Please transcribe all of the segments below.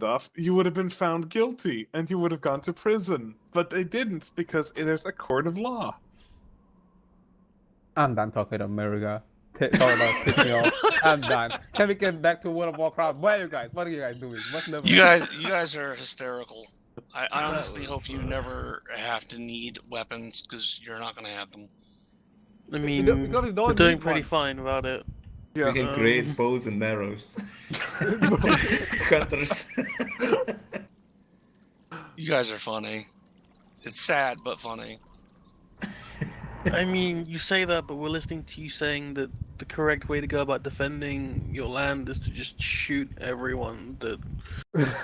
off, you would have been found guilty and you would have gone to prison. But they didn't because there's a court of law. I'm done talking America. Sorry about pissing me off. I'm done. Can we get back to World of Warcraft? What are you guys doing? What's level? You guys are hysterical. I honestly hope you never have to need weapons because you're not gonna have them. I mean, we're doing pretty fine without it. Yeah. We can create bows and arrows. Hunters. You guys are funny. It's sad but funny. I mean, you say that, but we're listening to you saying that the correct way to go about defending your land is to just shoot everyone that...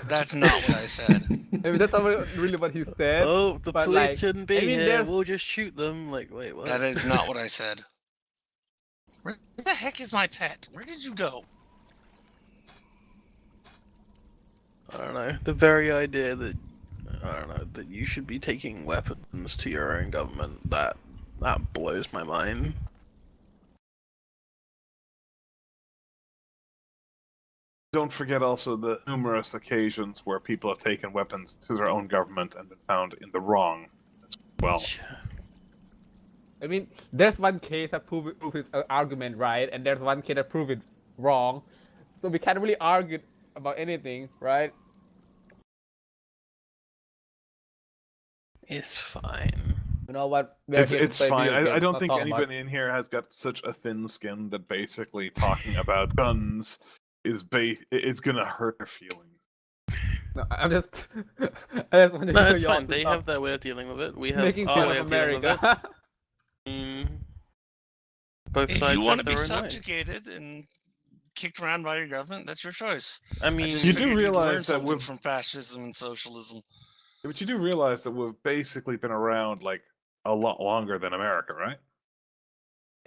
That's not what I said. Maybe that's not really what he said. Oh, the police like, shouldn't be I mean, here, we'll just shoot them. Like, wait, what? That is not what I said. Where the heck is my pet? Where did you go? I don't know. The very idea that, I don't know, that you should be taking weapons to your own government, that blows my mind. Don't forget also the numerous occasions where people have taken weapons to their own government and been found in the wrong as well. I mean, there's one case that prove his argument right, and there's one case that prove it wrong. So we can't really argue about anything, right? It's fine. You know what? It's fine. I don't think anybody in here has got such a thin skin that basically talking about guns is gonna hurt their feelings. No, I just want to No, it's fine. They have their way of dealing with it. We have making our fun way of of dealing with America. it. Both If sides you want to have be their own way. subjugated and kicked around by your government, that's your choice. I mean, You do realize that something from fascism and socialism. But you do realize that we've basically been around like a lot longer than America, right?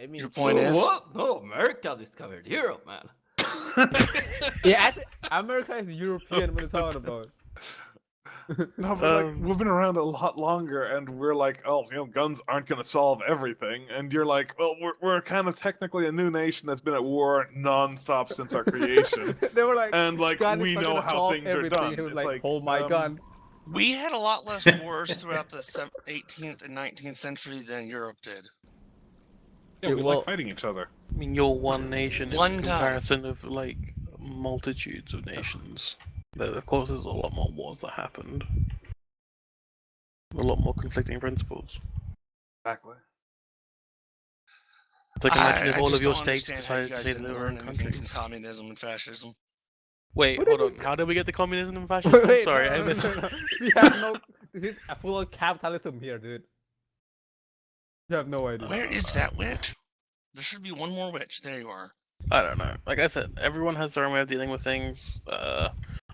I mean, Your point is, What? No, America discovered Europe, man. yeah, actually, America is European. What are you talking about? No, but like we've been around a lot longer, and we're like, oh, guns aren't going to solve everything. And you're like, well, we're kind of technically a new nation that's been at war non-stop since our creation. They were like, and like gun we is not know gonna how solve things are everything. done. He was It's like, hold my gun. we had a lot less wars throughout the 18th and 19th century than Europe did. Yeah, we well- like fighting each other. I mean, you're one nation in One time. comparison of like multitudes of nations. Of course, there's a lot more wars that happened. A lot more conflicting principles. Exactly. It's like imagine if I all just of your don't states understand how you decided to guys say didn't they were learn own anything countries. from communism and fascism. Wait, What hold do on. you- How did we get to communism and fascism? Wait, Sorry, no, I no, missed no, it. no. We have no. This is a full capitalism here, dude. You have no idea. Where is that witch? There should be one more witch. There you are. I don't know. Like I said, everyone has their own way of dealing with things.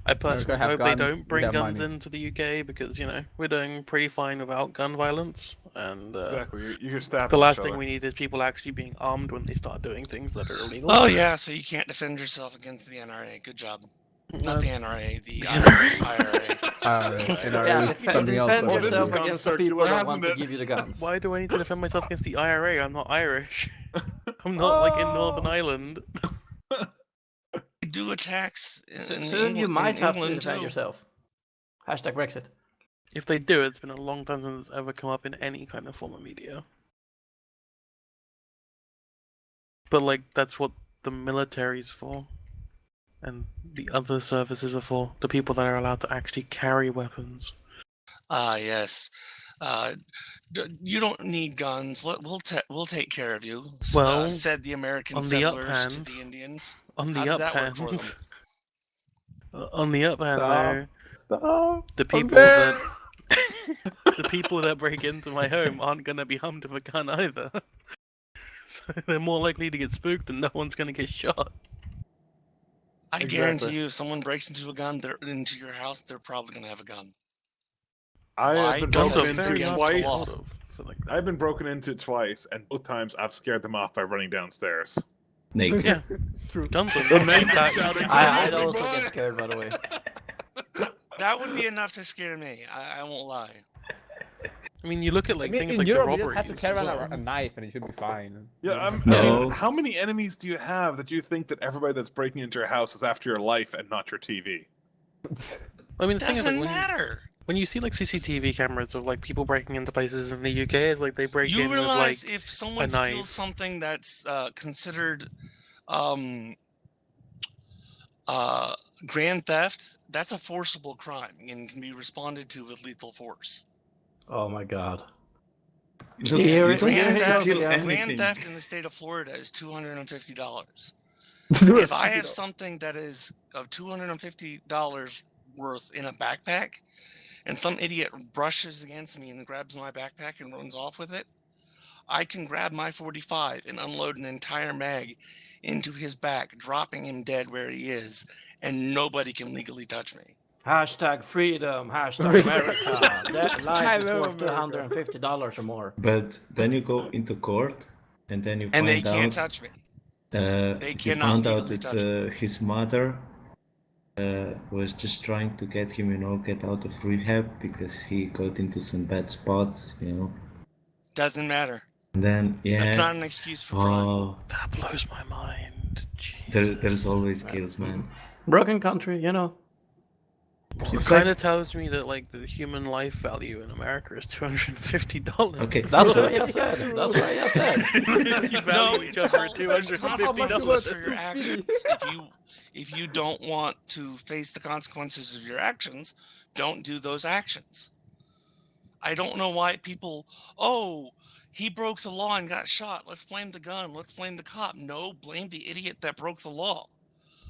I personally have hope they guns, don't bring we have guns money. into the UK because, we're doing pretty fine without gun violence. And Exactly. You're stabbing the last each thing other. we need is people actually being armed when they start doing things that are illegal. Oh yeah, so you can't defend yourself against the NRA. Good job. Not the NRA, the NRA. IRA. Yeah, something else. defend Oh, this yourself is gonna against the start people killing, that want to hasn't it? give you the guns. Why do I need to defend myself against the IRA? I'm not Irish. I'm not like in Northern Oh. Ireland. They do attacks in Soon you might have to England defend too. yourself. Hashtag Brexit. If they do, it's been a long time since it's ever come up in any kind of form of media. But like, that's what the military's for. And the other services are for. The people that are allowed to actually carry weapons. Ah, yes. You don't need guns. We'll take care of you. Well, said the American on the settlers uphand- to the Indians. On How the did that work for uphand, them? on the uphand, Stop. though, Stop. the people there. that the people that break into my home aren't gonna be armed with a gun either. So they're more likely to get spooked, and no one's gonna get shot. I Exactly. guarantee you, if someone breaks into your house, they're probably gonna have a gun. I Why? have been Guns broken are into against the twice. law. So like that. I've been broken into twice, and both times I've scared them off by running downstairs. Naked. Yeah, True. guns are The men attacks. shouting, I'd "Big also boy!" get scared, by the way. That would be enough to scare me. I won't lie. I mean, you look at like I mean, things in like Europe, the you just robberies. have to carry as around well. a knife and it should be fine. Yeah, I No. mean, how many enemies do you have that you think that everybody that's breaking into your house is after your life and not your TV? I mean, the thing is, Doesn't like, matter. when you see like CCTV cameras of like people breaking into places in the UK, it's like they break You in with realize like if someone knife. steals something that's considered grand theft, that's a forcible crime and can be responded to with lethal force. Oh my god. Look, Here- you don't here have he to goes kill again. Grand anything. theft in the state of Florida is $250. If I have something that is of $250 worth in a backpack, and some idiot brushes against me and grabs my backpack and runs off with it, I can grab my 45 and unload an entire mag into his back, dropping him dead where he is, and nobody can legally touch me. Hashtag freedom, hashtag America. That I life is love worth America. $250 or more. But then you go into court, and then you And they find can't out touch me. They he cannot found out legally touch that his mother was just trying to get him, get out of rehab because he got into some bad spots, Doesn't matter. And then, That's not yeah, an excuse for crime. oh, That blows my mind. Jesus. there's always That's guilt, man. Broken country, you know. It It's kind like, of tells me that like the human life value in America is $250. okay, That's so what I said. That's what I said. You value No, each it's other at called- there's $250. consequences for your actions. If you don't want to face the consequences of your actions, don't do those actions. I don't know why people, he broke the law and got shot. Let's blame the gun. Let's blame the cop. No, blame the idiot that broke the law.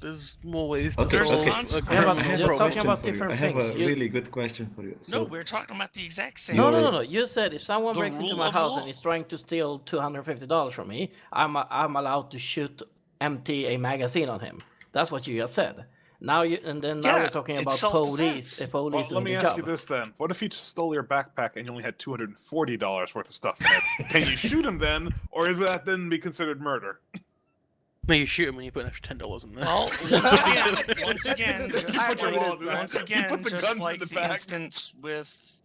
There's more ways to okay, There's solve okay. a consequences. I have, criminal I have You're a talking question about for you. different I have things. a You- really good question for you. No, So, we're talking about the exact same. No, no, You're- no, no. You said if someone The breaks into rule my of house law. and is trying to steal $250 from me, I'm allowed to shoot empty a magazine on him. That's what you just said. Now Yeah, we're talking it's about self-defense. police. If Well, police let doing me the ask you job. this then: what if he stole your backpack and you only had $240 worth of stuff in it? Can you shoot him then, or is that then be considered murder? No, you shoot him and you put an extra $10 in there. Well, once again, Put your law to that. once You again, put the just guns in like the the back. instance with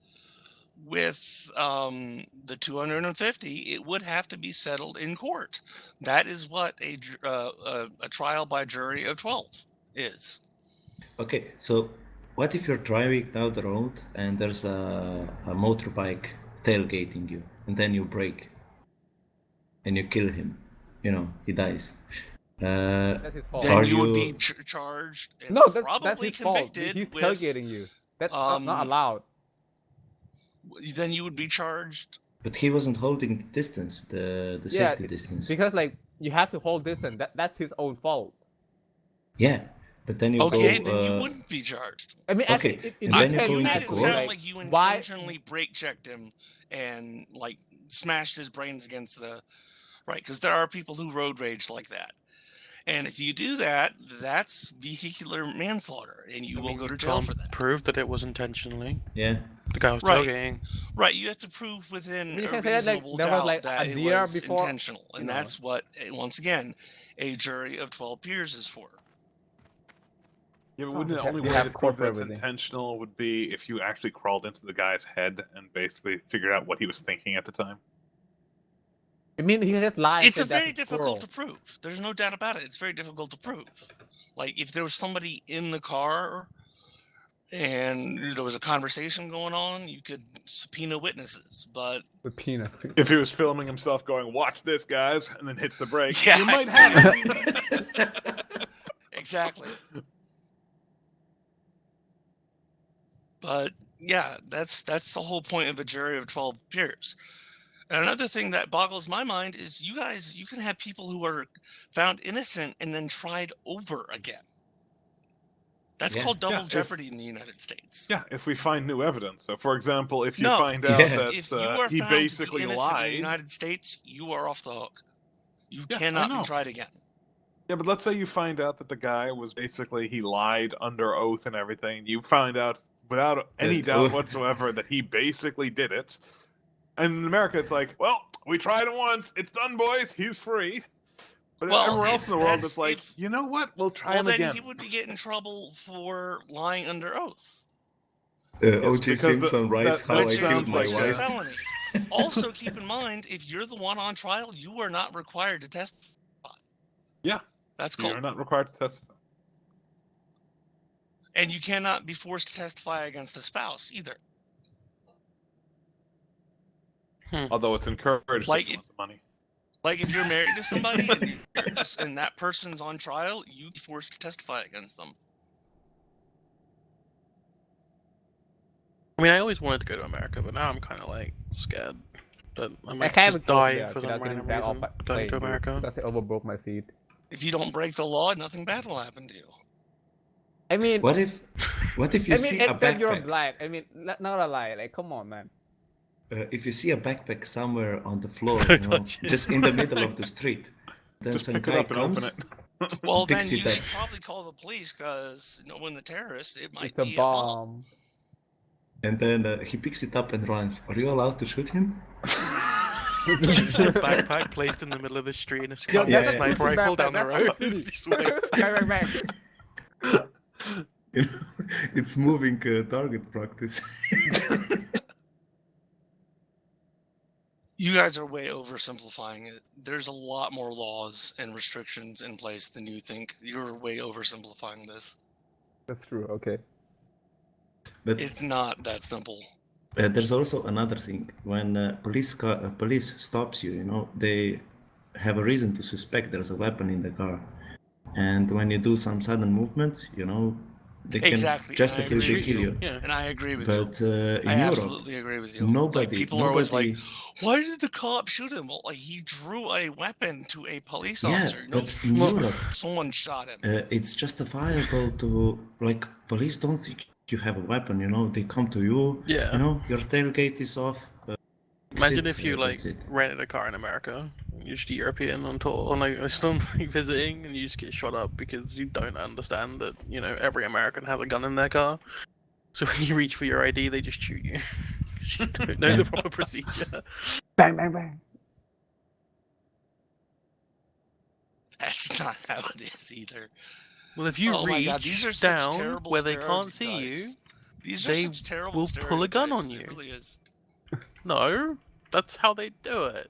the 250, it would have to be settled in court. That is what a trial by jury of 12 is. okay, so what if you're driving down the road and there's a motorbike tailgating you, and then you brake and you kill him? He dies. That's his fault. Then Are you would be you- charged and No, that's probably his fault. convicted He's with. tailgating you. That's not allowed. Then you would be charged. But he wasn't holding the distance, the Yeah, safety distance. Because you have to hold distance. That's his own fault. Yeah, but then you Okay, go. then you wouldn't be charged. I mean, Okay, actually, and this then you case, go You into made it court. sound like you why- intentionally brake checked him and like smashed his brains against the right, because there are people who road rage like that. And if you do that, that's vehicular manslaughter, and you will go to jail for that. Prove that it was intentionally. Yeah. The guy was Right. tailgating. Right, you have to prove within You a can say that, like, reasonable there was, doubt like, that a it year was before, intentional, and you know. that's what, once again, a jury of 12 peers is for. Yeah, but wouldn't the okay. only You way have to prove court for that's everything. intentional would be if you actually crawled into the guy's head and basically figured out what he was thinking at the time? I mean, he just lied. and It's a said that's very difficult to squirrel. prove. There's no doubt about it. It's very difficult to prove. Like, if there was somebody in the car and there was a conversation going on, you could subpoena witnesses, but With peanut. If he was filming himself going, "Watch this, guys," and then hits the brake, Yeah, you might have it. exactly. But yeah, that's the whole point of a jury of 12 peers. And another thing that boggles my mind is you can have people who are found innocent and then tried over again. That's Yeah. called double Yeah, if- jeopardy in the United States. Yeah, if we find new evidence. So, for example, if you No, find out Yeah. that If you are he found to be basically innocent in the lied, United States, you are off the hook. You Yeah, I cannot know. be tried again. yeah, but let's say you find out that the guy was basically he lied under oath and everything. You find out without any That doubt oath- whatsoever that he basically did it. And in America, it's like, well, we tried it once. It's done, boys. He's free. But Well, everywhere else if in the world, that's- it's like, if- you know what? We'll try Well, him then again. he would be getting in trouble for lying under oath. O.J. because Simpson writes that- how I which killed sounds my like a wife. felony. Also, keep in mind, if you're the one on trial, you are not required to testify. Yeah. That's You're called, not required to testify. And you cannot be forced to testify against a spouse either. Although it's encouraged Like if you want the money. Like if you're married to somebody and that person's on trial, you be forced to testify against them. I mean, I always wanted to go to America, but now I'm kind of like scared. But I might can't just go die there for without some getting random back off reason that going to plane, dude. America. That's it overbroke my seat. If you don't break the law, nothing bad will happen to you. I mean, What if you see a except you're backpack? black. I mean, not a lie. Like, come on, man. If you see a backpack somewhere on the floor, Don't touch it. just in the middle of the street, then Just some pick it guy up and open comes. it. Well, then Picks you it up. should probably call the police because when the terrorist, it might It's a be a bomb. bomb. And then he picks it up and runs. Are you allowed to shoot him? Just a backpack placed in the middle of the street and a Yo, Yeah, that's a sniper pussy rifle backpack, down the that's road. pussy. Just wait. Back. You know, it's moving target practice. You guys are way oversimplifying it. There's a lot more laws and restrictions in place than you think. You're way oversimplifying this. That's true. Okay. But It's not that simple. there's also another thing. When police stops you, they have a reason to suspect there's a weapon in the car. And when you do some sudden movements, they can Exactly, and I justifiably agree kill with you. Yeah. And I agree with But you. in I Europe, absolutely agree with you. nobody, Like, people are always like, nobody- why did the cop shoot him? Well, like, he drew a weapon to a police Yeah, officer. No, but in Europe, someone shot him. it's justifiable to, police don't think you have a weapon, they come to you, Yeah. your tailgate is off. Imagine that's if you that's it. rented a car in America, you're just a European on tour, or still visiting, and you just get shot up because you don't understand that every American has a gun in their car. So when you reach for your ID, they just shoot you. 'Cause you don't know the proper procedure. Bang, bang, bang. That's not how it is either. Well, if you Oh my reach God, these are such down terrible where they can't see you, stereotypes. These are they such terrible will pull a gun on stereotypes. you. It really is. no, that's how they do it.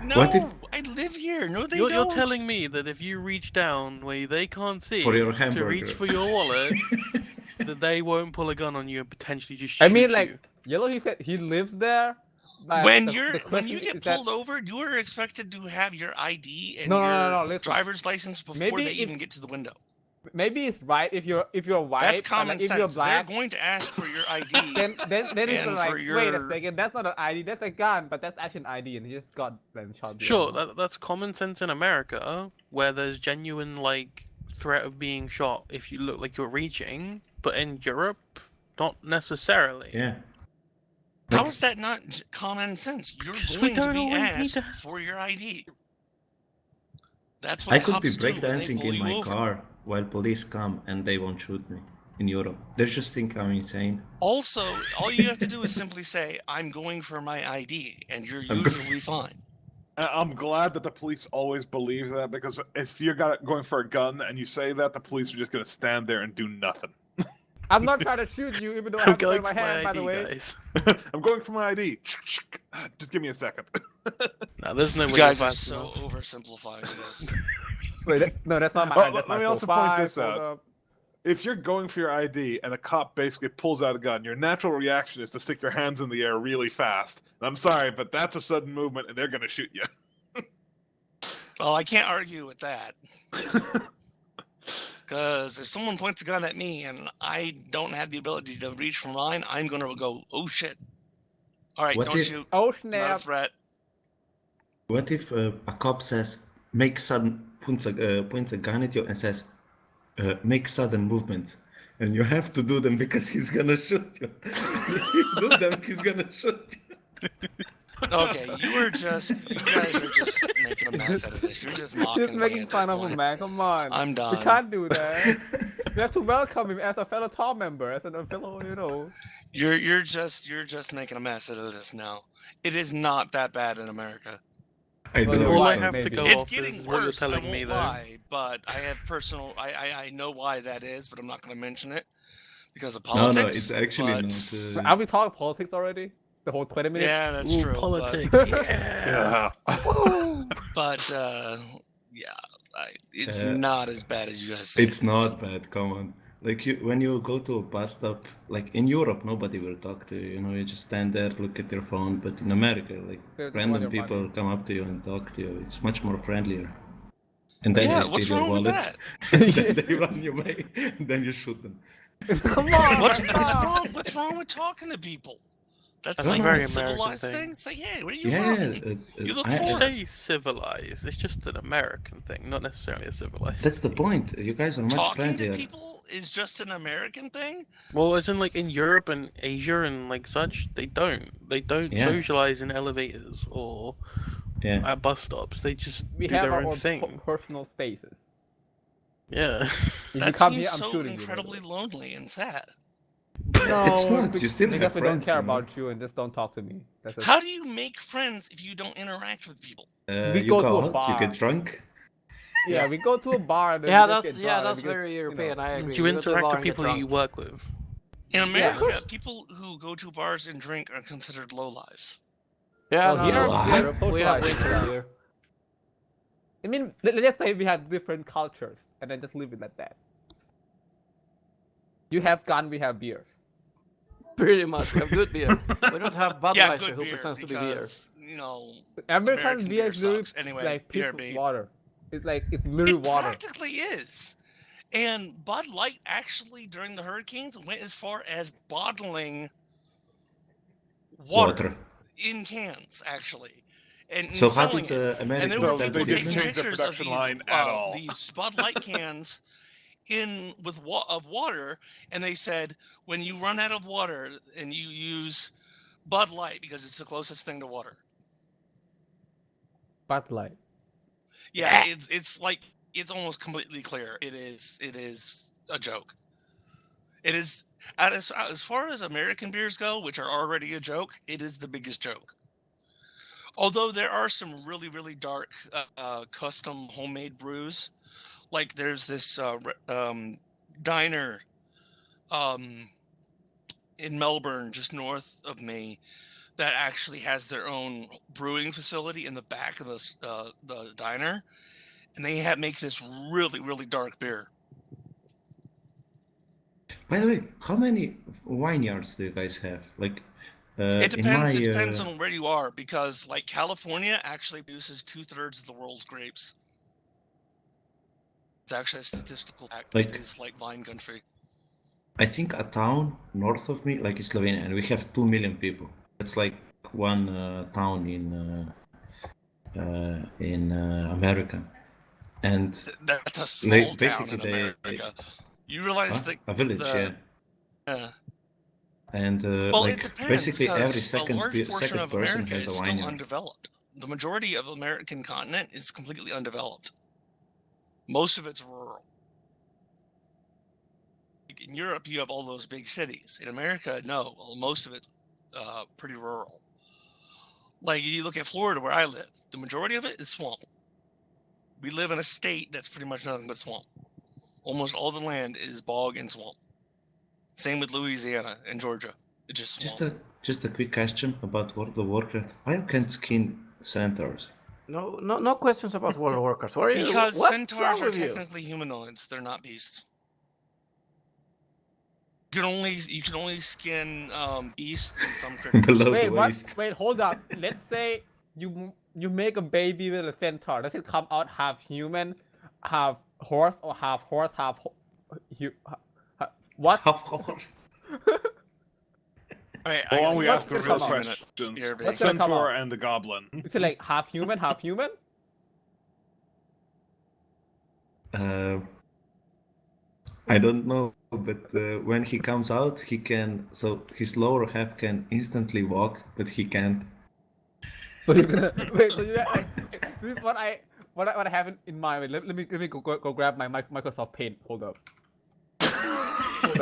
No, What if- I live here. No, they You're don't. telling me that if you reach down where they can't see For your to hamburger. reach for your wallet, that they won't pull a gun on you and potentially just shoot I mean, you. like, Yellow, he said he lives there. But when the when question you is get that- pulled over, you are expected to have your ID and No, your no, listen. driver's license before Maybe they if- even get to the window. maybe it's right if you're white. That's but, common like, if sense. you're They're black, going to ask for your ID. then it's and like, for wait a your- second, that's not an ID, that's a gun, but that's actually an ID, and he just got shot. Sure, that's common sense in America, where there's genuine threat of being shot if you look like you're reaching, but in Europe, not necessarily. Yeah. How is that not common sense? You're 'Cause we going to don't be always need asked to- for your ID. That's what I could be cops do when they breakdancing pull in you my over. car while police come and they won't shoot me in Europe. They just think I'm insane. Also, all you have to do is simply say, "I'm going for my ID," and you're I'm go- usually fine. And I'm glad that the police always believe that, because if you're going for a gun and you say that, the police are just going to stand there and do nothing. I'm not trying to shoot you, even though I I'm have to going my for my hand, by the ID, way. guys. I'm going for my ID. Just give me a second. No, there's no You way guys you're are fast so enough. oversimplifying this. Wait, no, that's not my Well, ID, that's let me my also point 45, this hold out. up. If you're going for your ID and a cop basically pulls out a gun, your natural reaction is to stick your hands in the air really fast. And I'm sorry, but that's a sudden movement and they're going to shoot you. Well, I can't argue with that. Because if someone points a gun at me and I don't have the ability to reach for mine, I'm going to go, "Oh shit. All right, What don't if- shoot. Oh Not a snap. threat." What if a cop says, points a gun at you and says, make sudden movements, and you have to do them because he's gonna shoot you. You do them, he's gonna shoot you. Okay, you guys are just making a mess out of this. You're just mocking Just me making at fun this of him, point. man. Come on. I'm done. We can't do that. We have to welcome him as a fellow Tom member, as a fellow, You're just making a mess out of this now. It is not that bad in America. I Well, know. you're All I right, have to maybe. go It's off getting is what you're worse. I telling won't me, though. lie, but I have personal. I know why that is, but I'm not going to mention it because of No, politics. it's actually but- not. Are we talking politics already? The whole 20 minutes? Yeah, that's Ooh, true. politics, yeah. But yeah, it's Uh, not as bad as you guys say. It's not bad. Come on. Like when you go to a bus stop, like in Europe, nobody will talk to you. You know, you just stand there, look at your phone. But in America, like They just want random your people money. come up to you and talk to you. It's much more friendlier. And then Yeah, they what's steal your wrong with wallet. that? And then they run you away. And then you shoot them. Come on, What's my God. wrong? What's wrong with talking to people? That's That's a like very the American civilized thing. thing. It's like, hey, where are you Yeah, from? You look I- You foreign. say civilized, it's just an American thing, not necessarily a civilized that's the thing. point. You guys are much Talking to friendlier. people is just an American thing. Well, as in like in Europe and Asia and like such, they don't Yeah. socialize in elevators or Yeah. at bus stops. They just We do have their our own own thing. personal spaces. Yeah. If That you come seems here, I'm so shooting incredibly you. lonely and sad. No, It's not. You still because have we don't friends, care you know? about you and just don't talk to me. That's it. How do you make friends if you don't interact with people? We You go go to a out, you bar. get drunk. Yeah, we go to a bar and then Yeah, we just that's get drunk that's because, very European. I agree. You We go to a interact bar with and get people that you drunk. work with. In Yeah. America, people who go to bars and drink are considered lowlives. Yeah, Well, no, here no, What? we have socialized winter stuff. here. I mean, let's say we had different cultures and then just leave it at that. You have gun, we have beers. Pretty much, we have good beer. We don't have Yeah, Budweiser good who beer pretends to be beer. because you know American American beer beer is literally sucks. Anyway, like pissed BRB. with water. It's like it's literally It water. practically is. And Bud Light actually during the hurricanes went as far as bottling water in cans, actually, and So how selling did it. the And there Americans were So start people they the didn't taking change the pictures of production these line at all. these Bud Light cans in with of water, and they said when you run out of water and you use Bud Light because it's the closest thing to water. Bud Light. Yeah, it's like it's almost completely clear. It is a joke. It is as far as American beers go, which are already a joke. It is the biggest joke. Although there are some really really dark custom homemade brews, like there's this diner in Melbourne, just north of me, that actually has their own brewing facility in the back of the diner, and they make this really really dark beer. By the way, how many vineyards do you guys have? Like, It in depends. my, It depends on where you are, because like California actually produces 2/3 of the world's grapes. It's actually a statistical fact. Like- it is like wine country. I think a town north of me, like Slovenia, and we have 2 million people. That's like one town in America, and That's a small town basically in they- America. You realize that a village, the- yeah. And well, like it depends. basically every because a large portion second of person America has is a still vineyard. undeveloped. The majority of the American continent is completely undeveloped. Most of it's rural. In Europe, you have all those big cities. In America, no. Well, most of it's pretty rural. Like you look at Florida, where I live, the majority of it is swamp. We live in a state that's pretty much nothing but swamp. Almost all the land is bog and swamp. Same with Louisiana and Georgia. It's just swamp. Just a quick question about World of Warcraft. Why you can't skin centaurs? No questions about World of Warcraft. What are you? Because what's centaurs wrong are with you? technically humanoids. They're not beasts. You can only skin beasts and some critters. Below Wait, the what? waist. Wait, hold up. Let's say you make a baby with a centaur. Does it come out half human, half horse, or half horse, half what? Half horse. Alright, Why don't we What's ask the gonna real come out? questions? BRB. The What's gonna come centaur out? and the goblin. Is it like half human, half human? I don't know, but when he comes out, he can. So his lower half can instantly walk, but he can't. So he's gonna wait. So you like this is what I have in mind. Wait, let me go grab my Microsoft Paint. Hold up.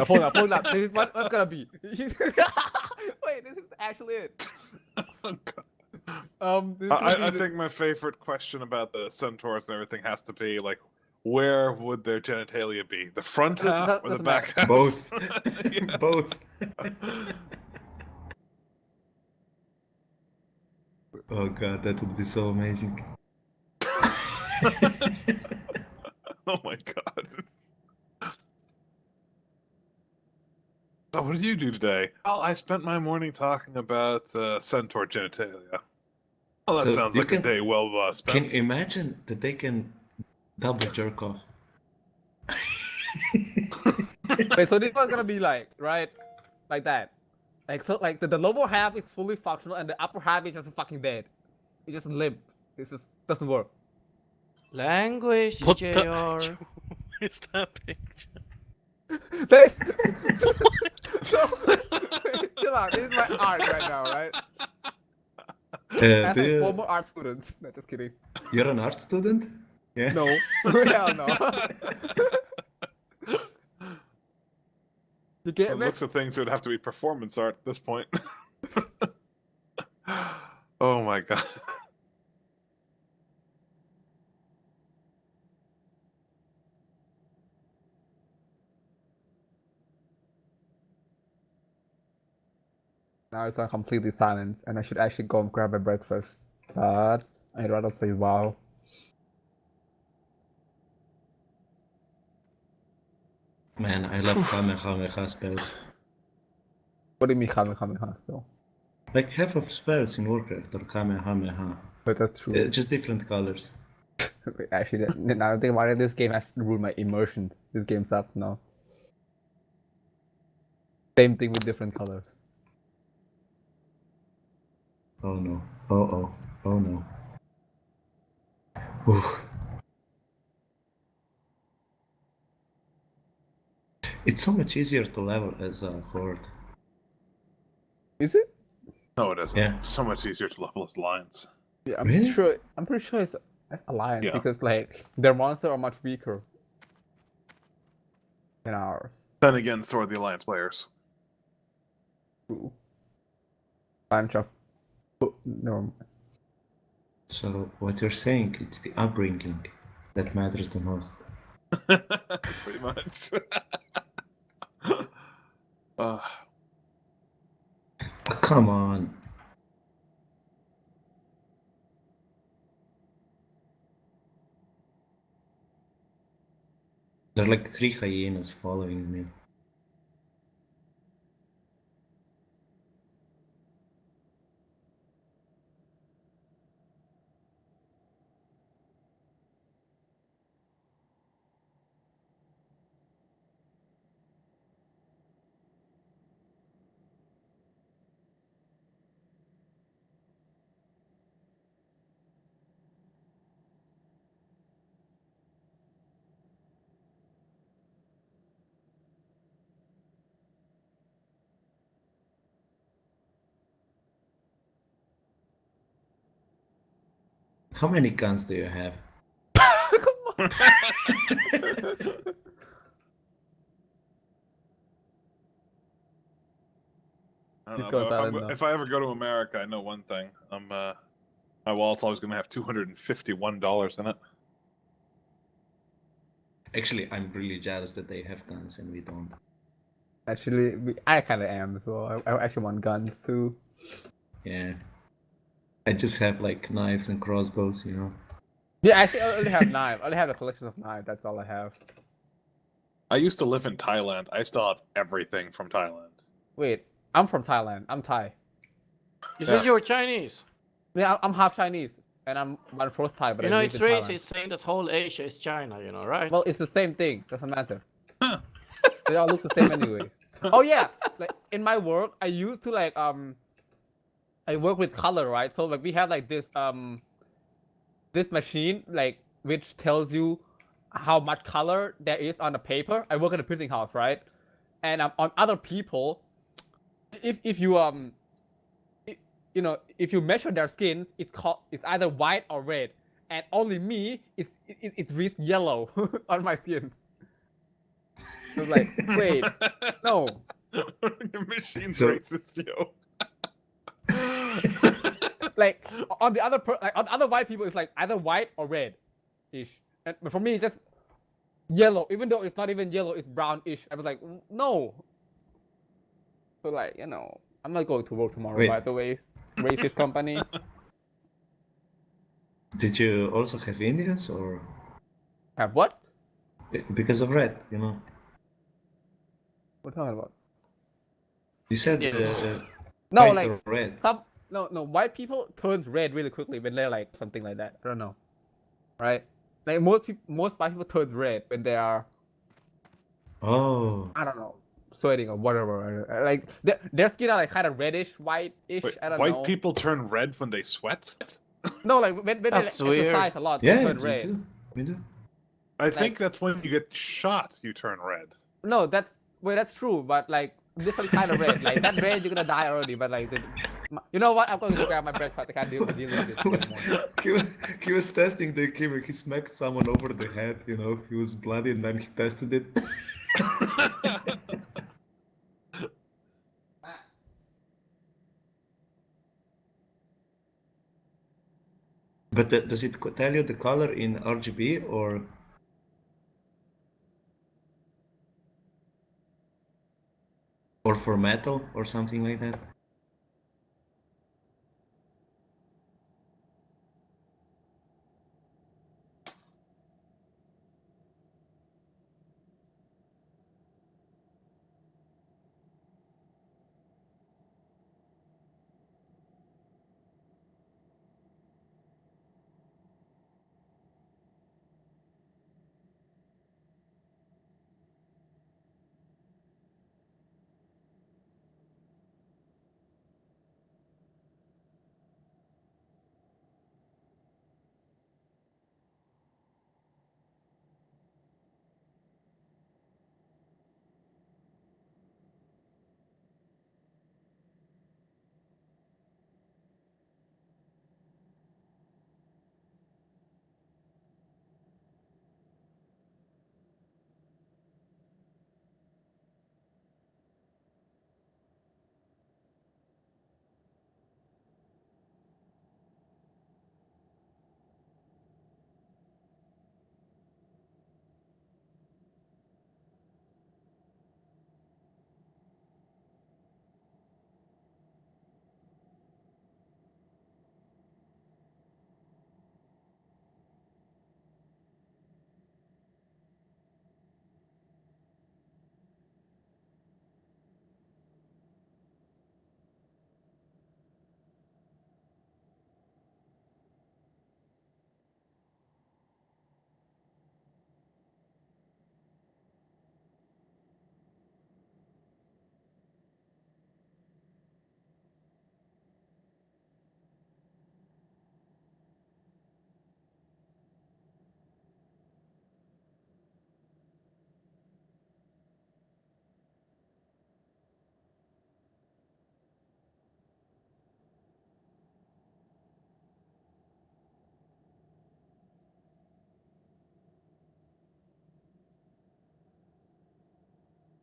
Hold up. This is what's gonna be. Wait, this is actually it. This is I gonna be think my favorite question about the centaurs and everything has to be like, where would their genitalia be? The front half or the doesn't back matter. half? Both. Yeah. Both. Oh god, that would be so amazing. Oh my god. So what did you do today? Well, I spent my morning talking about centaur genitalia. Well, that So sounds you like a day well Can spent. you imagine that they can double jerk off? Wait, so this one's gonna be like, right? Like that. Like, so, like, the lower half is fully functional and the upper half is just fucking dead. It's just limp. This just doesn't work. Language, What JR. the is that picture? There's... so, chill out. This is my art right now, right? As Do a you, former art student. No, just kidding. you're an art student? Yeah. No. Hell no. You get It me? looks at things, it would have to be performance art at this point. Oh my god. Now it's on completely silence, and I should actually go and grab my breakfast. But I'd rather play WoW. Man, I love Kamehameha spells. What do you mean Kamehameha still? Like half of spells in Warcraft are Kamehameha. But that's true. Just different colors. Actually, now I think about it, this game has ruined my immersion. This game sucks now. Same thing with different colors. Oh no. Oh oh. Oh no. Ooh. It's so much easier to level as a horde. Is it? No, it isn't. Yeah. It's so much easier to level as lines. Yeah, Really? I'm pretty sure it's Alliance Yeah. because like their monsters are much weaker than ours. Then again, so are the Alliance players. Ooh. Bunch of no. So what you're saying, it's the upbringing that matters the most. Pretty much. uh, Come on. There are like 3 hyenas following me. How many guns do you have? I don't Just know, go but silent now. if I ever go to America, I know one thing. My wallet's always going to have $251 in it. Actually, I'm really jealous that they have guns and we don't. Actually, I kind of am, so I actually want guns too. Yeah. I just have like knives and crossbows, you know. Yeah, actually, I only have knives. I only have a collection of knives. That's all I have. I used to live in Thailand. I still have everything from Thailand. Wait, I'm from Thailand. I'm Thai. You said you were Chinese. Yeah, I'm half Chinese, and I'm 1/4 Thai. But You I know, live it's in Thailand. racist saying that whole Asia is China, you know, right? Well, it's the same thing. Doesn't matter. They all look the same anyway. Oh yeah, like in my work, I used to like I work with color, right? So like we have like this machine like which tells you how much color there is on the paper. I work at a printing house, right? And on other people, if you you know, if you measure their skin, it's either white or red, and only me it reads yellow on my skin. So it's like, wait, no. Your machine's So- racist, yo. Like on the other like on other white people, it's like either white or red, ish. And but for me, it's just yellow. Even though it's not even yellow, it's brownish. I was like, no. So like, you know, I'm not going to work tomorrow. Wait. By the way, racist company. Did you also have Indians or Have what? because of red, you know? What are you talking about? You said Yeah. No, white like or red. no, white people turns red really quickly when they're like something like that. I don't know, right? Like most white people turn red when they are, Oh. I don't know, sweating or whatever. Like their skin are like kind of reddish, white-ish. Wait, I don't white know. people turn red when they sweat? No, like when they That's exercise weird. a lot, they Yeah, turn we red. do. We do. I think Like- that's when you get shot, you turn red. No, that's true, but like different kind of red. Like that red, you're gonna die already. But like, you know what? I'm going to grab my breakfast. I can't deal with this anymore. he was testing the gimmick. He smacked someone over the head, you know. He was bloody and then he tested it. But does it tell you the color in RGB or for metal or something like that?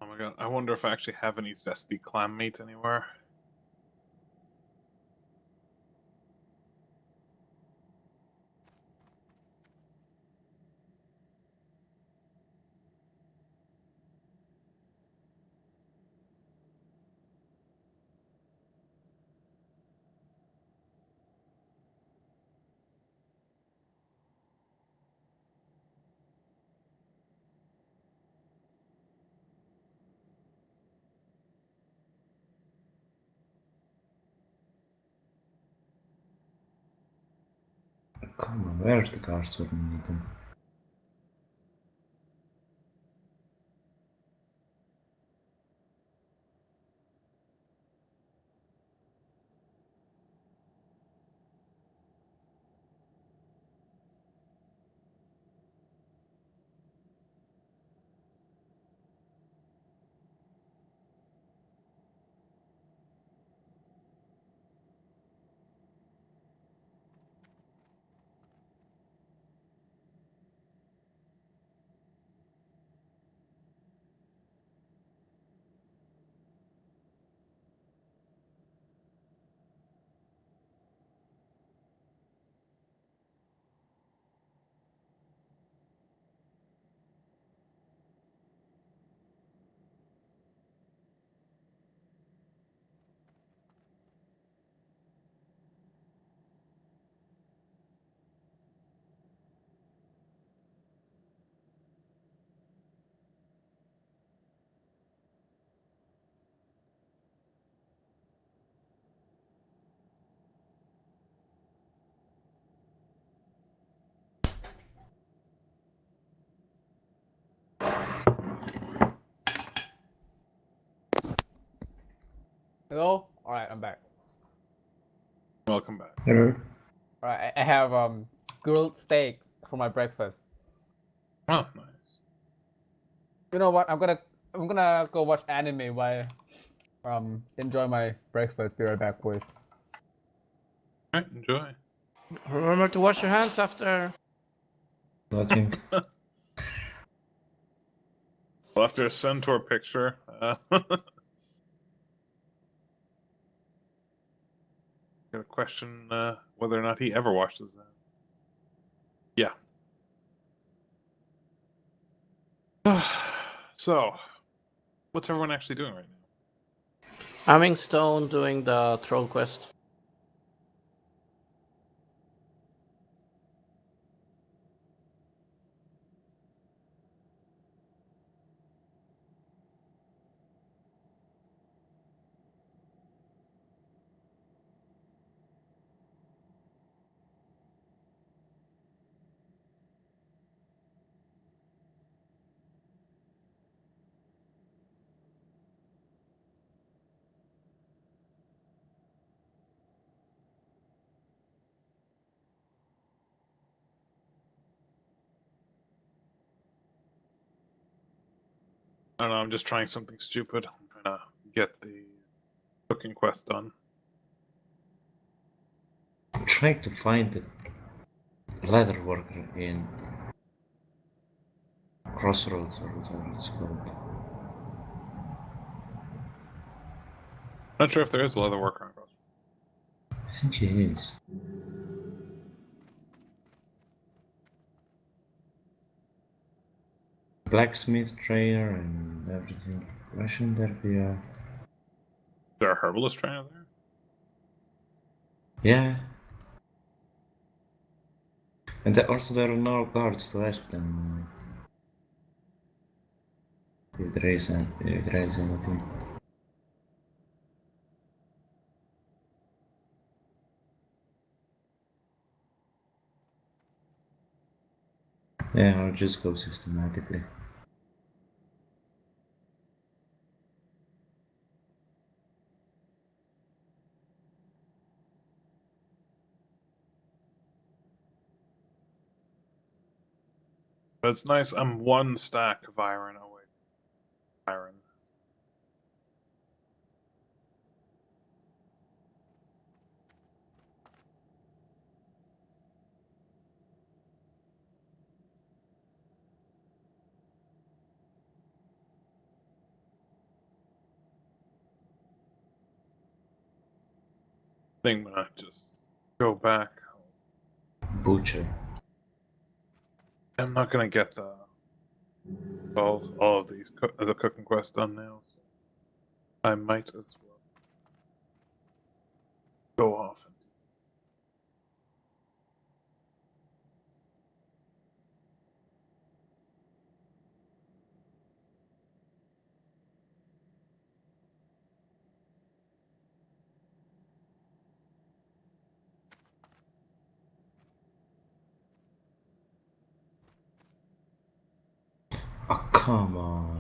Oh my god, I wonder if I actually have any zesty clam meat anywhere. Come on, where's the cards when you need them? Hello? Alright, I'm back. Welcome back. Hello. Alright, I have grilled steak for my breakfast. Oh, nice. You know what? I'm gonna go watch anime while enjoy my breakfast. Be right back, boys. All right, enjoy. Remember to wash your hands after. Talking. Well, after a centaur picture, got a question whether or not he ever washes that. Yeah. So, what's everyone actually doing right now? Having Stone doing the troll quest. I don't know, I'm just trying something stupid. I'm trying to get the cooking quest done. I'm trying to find the leather worker in Crossroads or whatever it's called. Not sure if there is a leather worker on Cross. I think he is. Blacksmith trainer and everything. Why shouldn't there be a... Is there a herbalist trainer there? Yeah. And also there are no guards to ask them if there is anything. Yeah, I'll just go systematically. But it's nice, I'm one stack of iron away. Iron. I think I'm gonna just go back. Butcher. I'm not gonna get all of these the cooking quests done now, so I might as well go off and do. Oh, come on.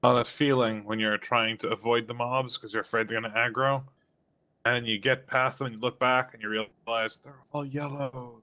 Oh, that feeling when you're trying to avoid the mobs because you're afraid they're gonna aggro, and you get past them and you look back and you realize they're all yellow.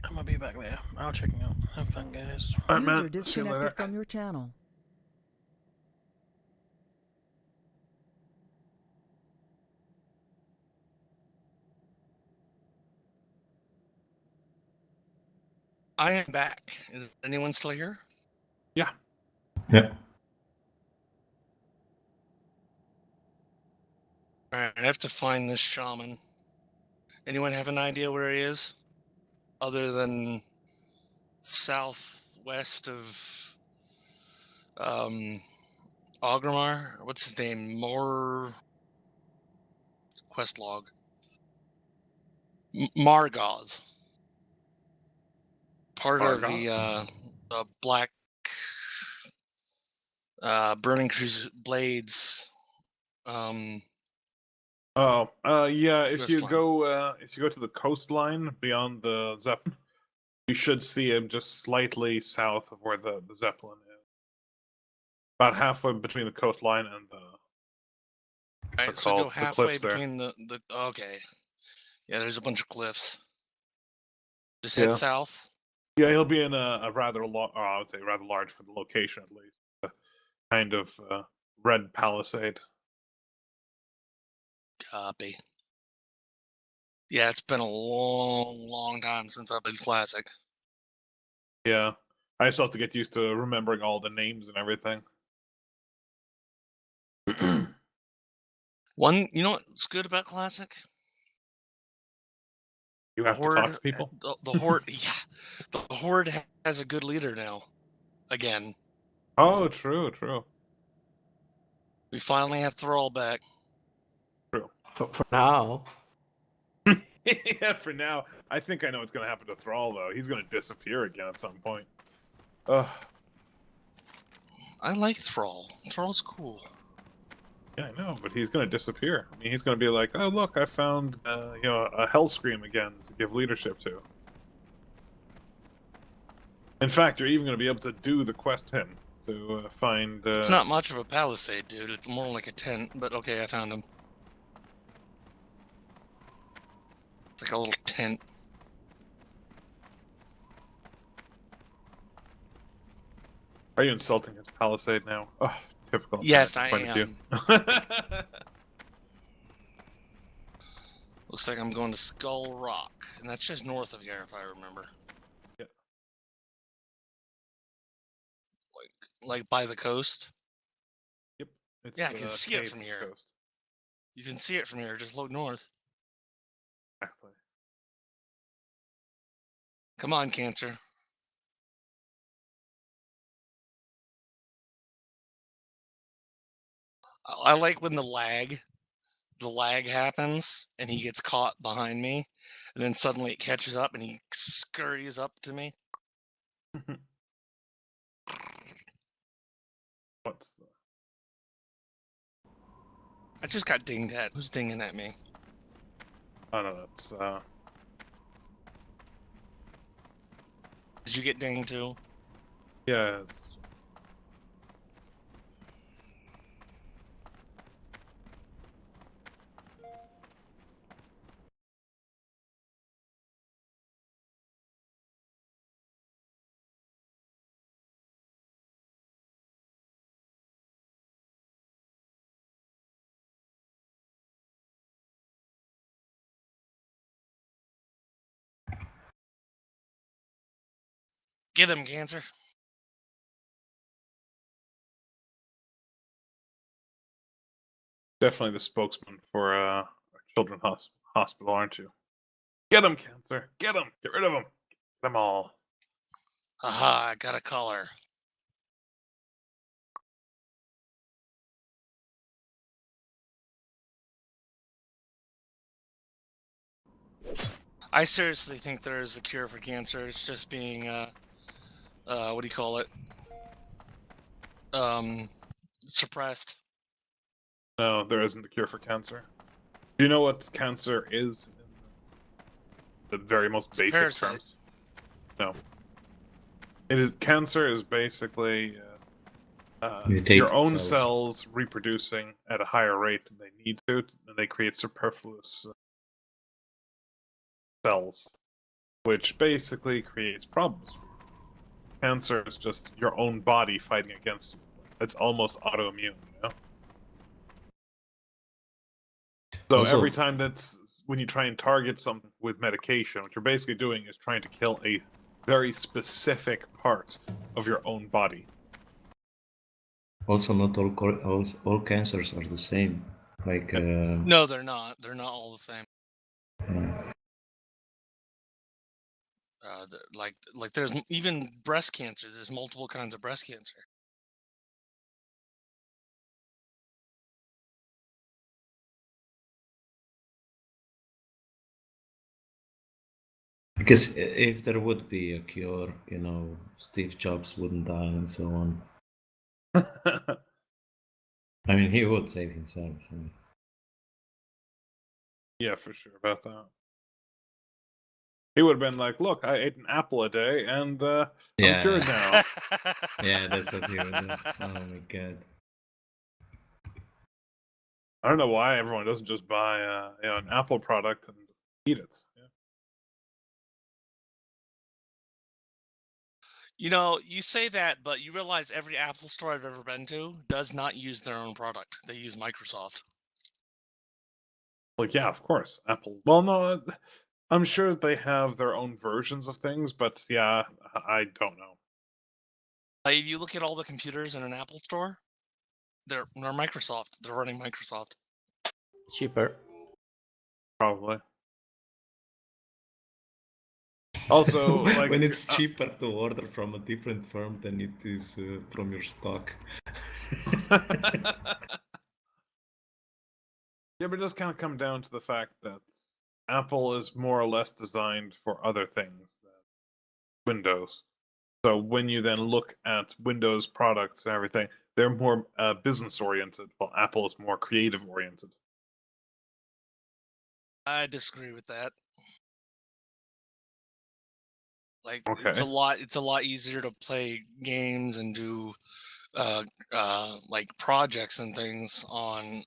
I'm gonna be back there. I'll check out. Have fun, guys. All right, User man. See you later. disconnected from your channel. I am back. Is anyone still here? Yeah. Yeah. All right, I have to find this shaman. Anyone have an idea where he is? Other than southwest of Ogrimmar? What's his name? More quest log. Margaz. Part of the Black Burning Cruise Blades. Yeah. If you Coastline. go to the coastline beyond the Zeppelin, you should see him just slightly south of where the Zeppelin is. About halfway between the coastline and the. Right, so called go the halfway cliffs there. between the okay. Yeah, there's a bunch of cliffs. Just Yeah. head south. Yeah, he'll be in a rather I would say rather large for the location at least. Kind of red palisade. Copy. Yeah, it's been a long time since I've been classic. Yeah, I still have to get used to remembering all the names and everything. You know what's good about classic? You The have to talk horde, to people. the horde, yeah, the horde has a good leader now. Again, Oh, true. we finally have Thrall back. For now. Yeah, for now. I think I know what's gonna happen to Thrall though. He's gonna disappear again at some point. Ugh. I like Thrall. Thrall's cool. Yeah, I know, but he's gonna disappear. I mean, he's gonna be like, "Oh, look, I found, a Hellscream again to give leadership to." In fact, you're even gonna be able to do the quest him to find. It's not much of a palisade, dude. It's more like a tent. But okay, I found him. It's like a little tent. Are you insulting his palisade now? Oh, typical. Yes, I point of view. am. Looks like I'm going to Skull Rock, and that's just north of here, if I remember. Yeah. Like by the coast. Yep. It's Yeah, I can see it cave from on the here. coast. You can see it from here. Just look north. Exactly. Come on, Cancer. I like when the lag happens, and he gets caught behind me, and then suddenly it catches up, and he scurries up to me. What's the? I just got dinged at. Who's dinging at me? Oh no, that's Did you get dinged too? yeah, it's Get him, Cancer. definitely the spokesman for children's hospital, aren't you? Get him, Cancer. Get him. Get rid of him. Get them all. Aha, I got a collar. I seriously think there is a cure for cancer. It's just being, what do you call it? Suppressed. No, there isn't a cure for cancer. Do you know what cancer is in the very most It's a basic parasite. terms? No. It is cancer is basically Mutated your own cells. cells reproducing at a higher rate than they need to, and they create superfluous cells, which basically creates problems. Cancer is just your own body fighting against you. It's almost autoimmune, you know? So Also- every time when you try and target something with medication, what you're basically doing is trying to kill a very specific part of your own body. Also, not all cancers are the same. Like No, they're not. They're not all the same. Like there's even breast cancer. There's multiple kinds of breast cancer. because if there would be a cure, Steve Jobs wouldn't die and so on. I mean, he would save himself. So. Yeah, for sure about that. He would have been like, "Look, I ate an apple a day, and I'm Yeah. cured now." Yeah, that's what he would do. Oh my god. I don't know why everyone doesn't just buy an Apple product and eat it. You know, you say that, but you realize every Apple store I've ever been to does not use their own product. They use Microsoft. Well, yeah, of course, Apple. Well, no, I'm sure they have their own versions of things, but yeah, I don't know. Like, if you look at all the computers in an Apple store, they're Microsoft. They're running Microsoft. Cheaper. Probably. Also, like, when it's cheaper to order from a different firm than it is from your stock. yeah, but it does kind of come down to the fact that Apple is more or less designed for other things than Windows. So when you then look at Windows products and everything, they're more business oriented, while Apple is more creative oriented. I disagree with that. Like, Okay. it's a lot easier to play games and do like projects and things on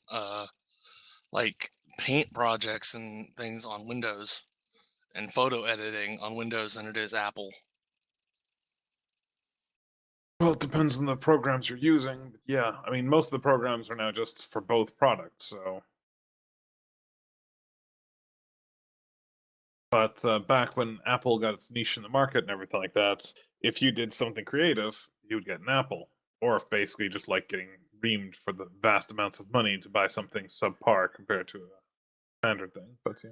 like paint projects and things on Windows and photo editing on Windows than it is Apple. Well, it depends on the programs you're using. But yeah, I mean, most of the programs are now just for both products. So, but back when Apple got its niche in the market and everything like that, if you did something creative, you would get an Apple, or if basically just like getting reamed for the vast amounts of money to buy something subpar compared to a standard thing. But yeah.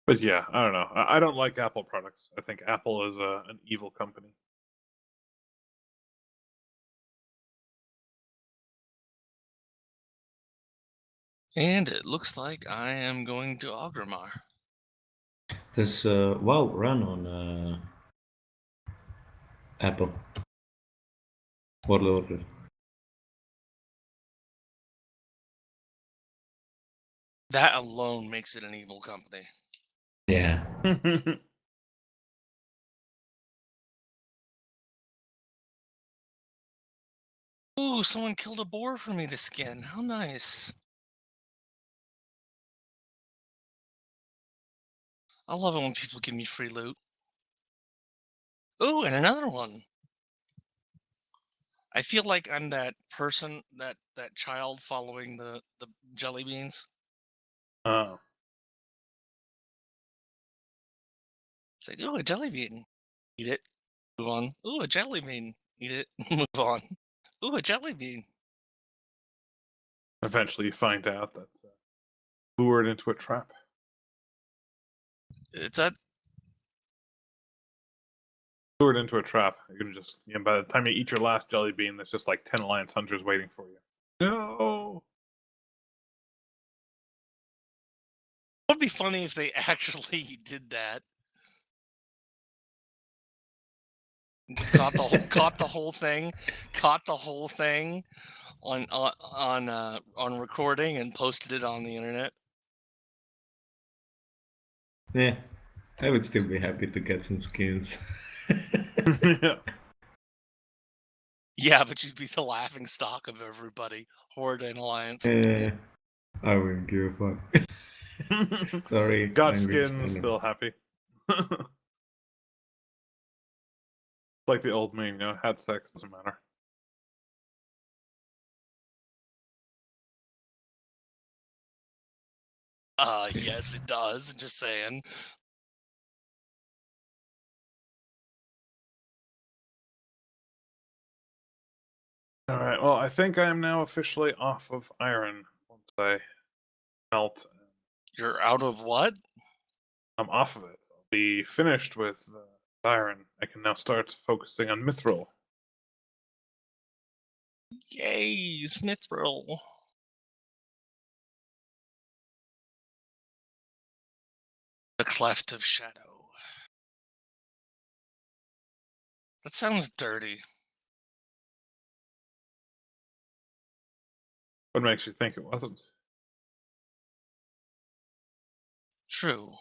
But yeah, I don't know. I don't like Apple products. I think Apple is an evil company. And it looks like I am going to Ogrimmar. Does WoW run on Apple? World of Warcraft. That alone makes it an evil company. Yeah. Ooh, someone killed a boar for me to skin. How nice. I love it when people give me free loot. Ooh, and another one. I feel like I'm that person, that child following the jelly beans. Oh. It's like, ooh, a jelly bean. Eat it. Move on. Ooh, a jelly bean. Eat it. Move on. Ooh, a jelly bean. Eventually, you find out that's lured into a trap. It's a Lured into a trap. You're gonna just, by the time you eat your last jelly bean, there's just like 10 Alliance Hunters waiting for you. No. It would be funny if they actually did that. Caught the whole thing, caught the whole thing on recording and posted it on the internet. Yeah. I would still be happy to get some skins. yeah. Yeah, but you'd be the laughing stock of everybody, Horde and Alliance. Yeah. I wouldn't give a fuck. Sorry. Got language, skins, anyway. still happy. like the old meme, had sex, doesn't matter. Yes, it does. Just saying. All right. Well, I think I am now officially off of iron once I melt. You're out of what? I'm off of it. I'll be finished with iron. I can now start focusing on mithril. Yay, Smithville. The Cleft of Shadow. That sounds dirty. What makes you think it wasn't? True.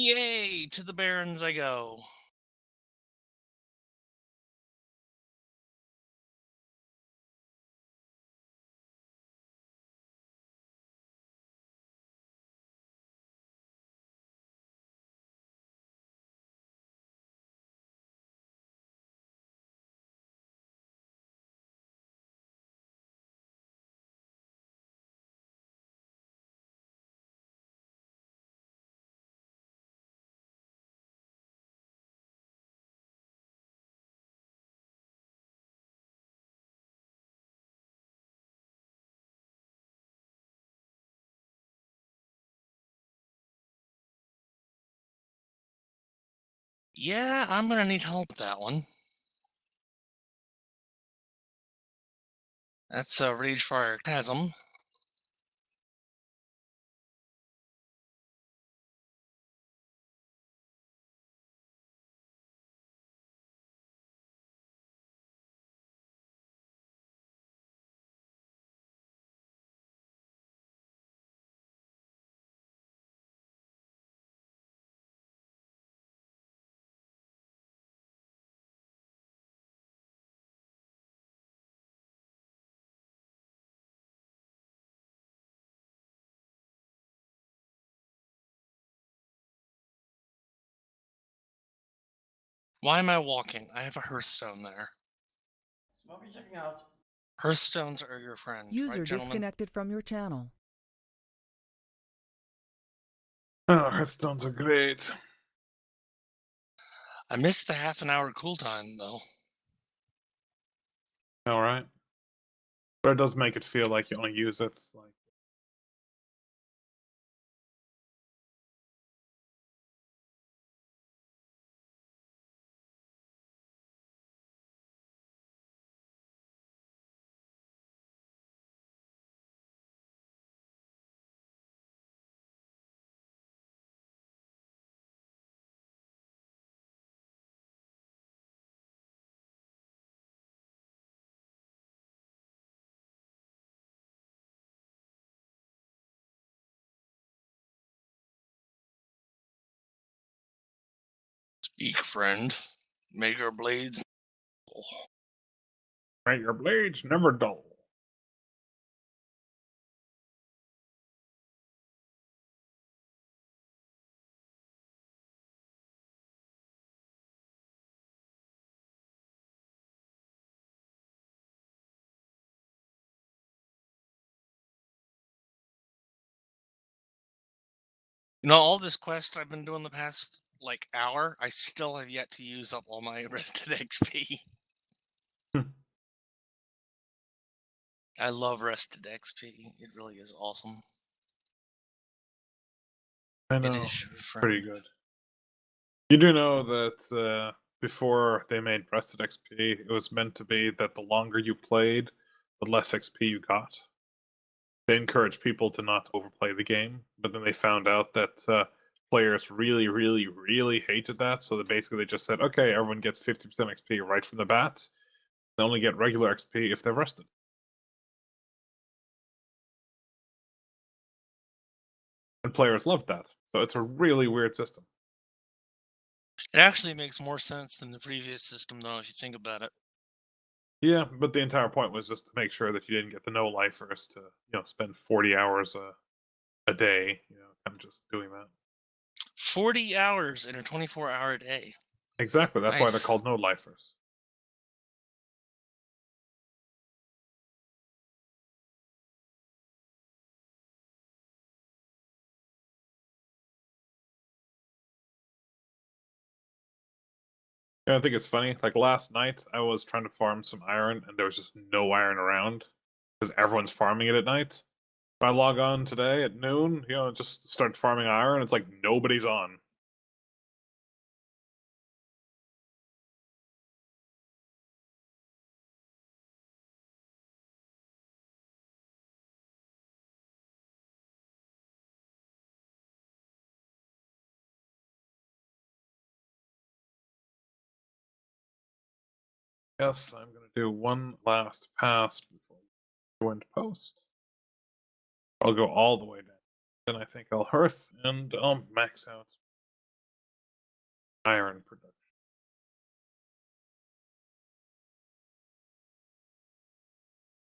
Yay! To the Barrens I go. Yeah, I'm gonna need help with that one. That's a Ragefire Chasm. Why am I walking? I have a Hearthstone there. What are we checking out? Hearthstones are your friend, User right, gentlemen? disconnected from your channel. Oh, Hearthstones are great. I missed the half an hour cooltime though. All right. But it does make it feel like you only use it like. Speak, friend. Make our blades. Make your blades never dull. You know, all this quest I've been doing the past like hour, I still have yet to use up all my rested XP. I love rested XP. It really is awesome. I know. It is your Pretty friend. good. You do know that before they made Rested XP, it was meant to be that the longer you played, the less XP you got. They encouraged people to not overplay the game, but then they found out that players really, really, really hated that. So they just said, okay, everyone gets 50% XP right from the bat. They only get regular XP if they're rested. And players loved that. So it's a really weird system. It actually makes more sense than the previous system, though, if you think about it. Yeah, but the entire point was just to make sure that you didn't get the no-lifers to, spend 40 hours a day, kind of just doing that. 40 hours in a 24-hour day. Exactly. That's why they're Nice. called no-lifers. I think it's funny. Like last night, I was trying to farm some iron, and there was just no iron around because everyone's farming it at night. If I log on today at noon, just start farming iron. It's like nobody's on. Yes, I'm gonna do one last pass before we go into post. I'll go all the way down. Then I think I'll hearth and I'll max out. Iron production.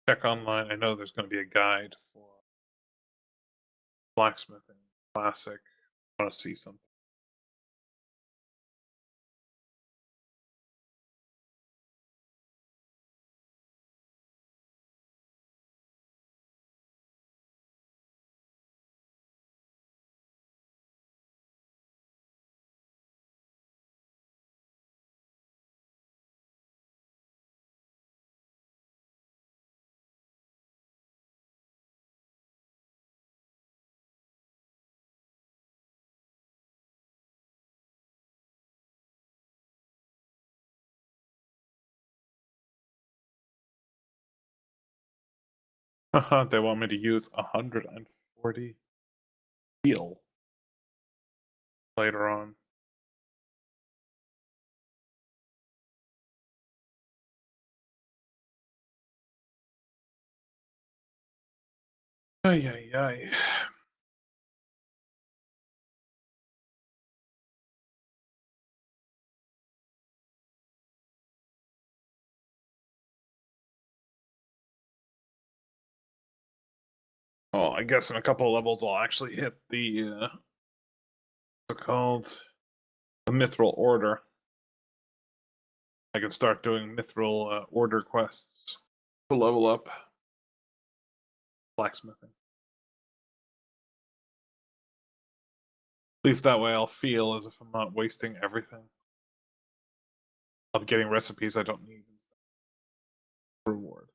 Check online. I know there's going to be a guide for blacksmithing classic. I want to see something. They want me to use 140 steel later on. Ay, ay, ay. Well, I guess in a couple of levels I'll actually hit the what's it called? The Mithril Order. I can start doing Mithril Order quests to level up blacksmithing. At least that way I'll feel as if I'm not wasting everything. I'm getting recipes I don't need. Reward.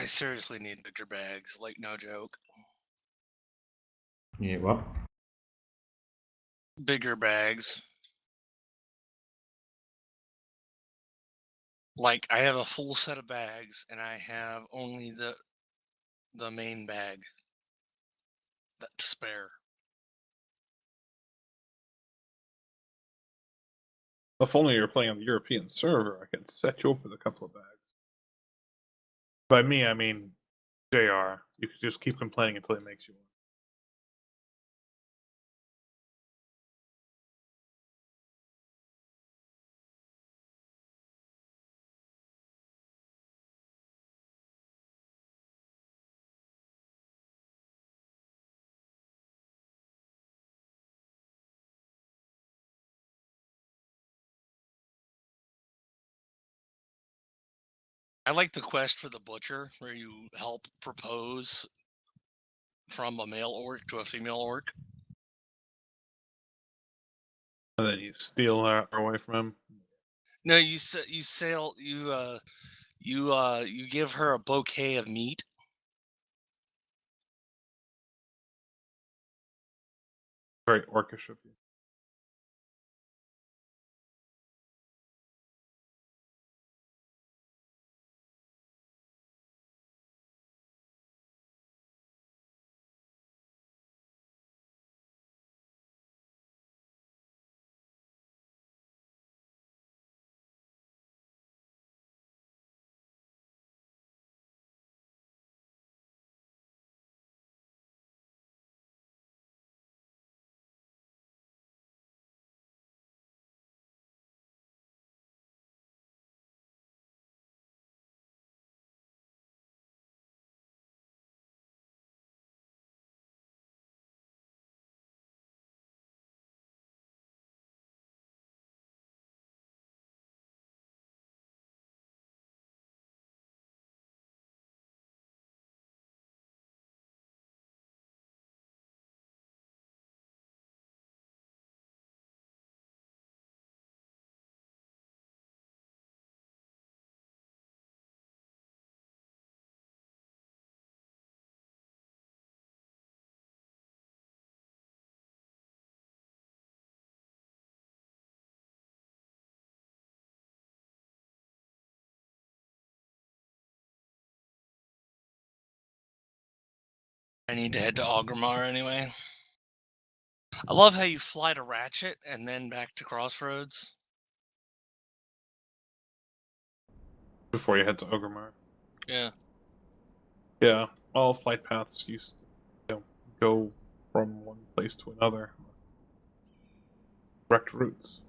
I seriously need bigger bags, like no joke. Yeah, what? Bigger bags. Like I have a full set of bags, and I have only the main bag to spare. If only you're playing on the European server, I could set you up with a couple of bags. By me, I mean JR. You could just keep complaining until he makes you one. I like the quest for the butcher, where you help propose from a male orc to a female orc. And then you steal her away from him. No, you give her a bouquet of meat. Very orcish of you. I need to head to Ogrimmar anyway. I love how you fly to Ratchet and then back to Crossroads. Before you head to Ogrimmar. Yeah. Yeah, all flight paths used to go from one place to another. Direct routes.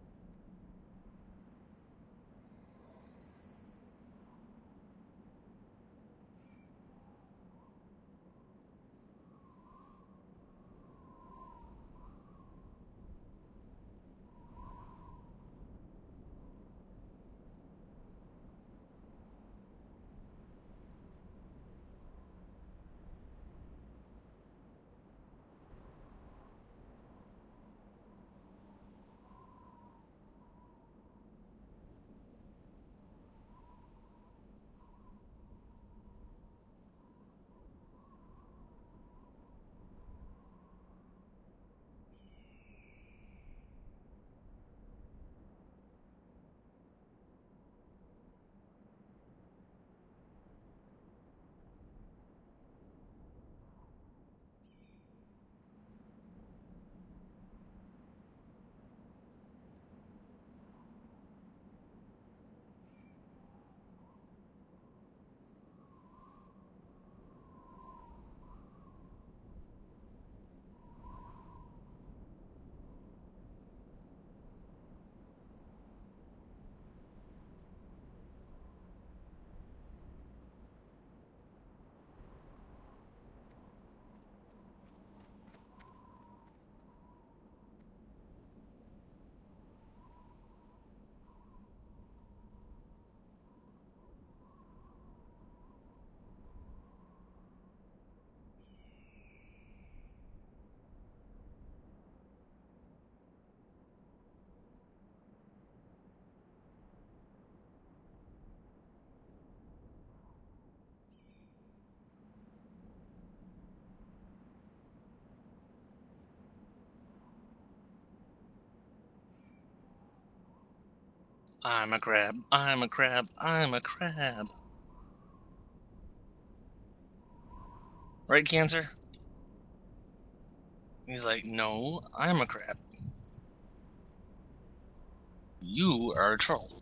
I'm a crab. I'm a crab. I'm a crab. Right, Cancer? He's like, no, I'm a crab. You are a troll.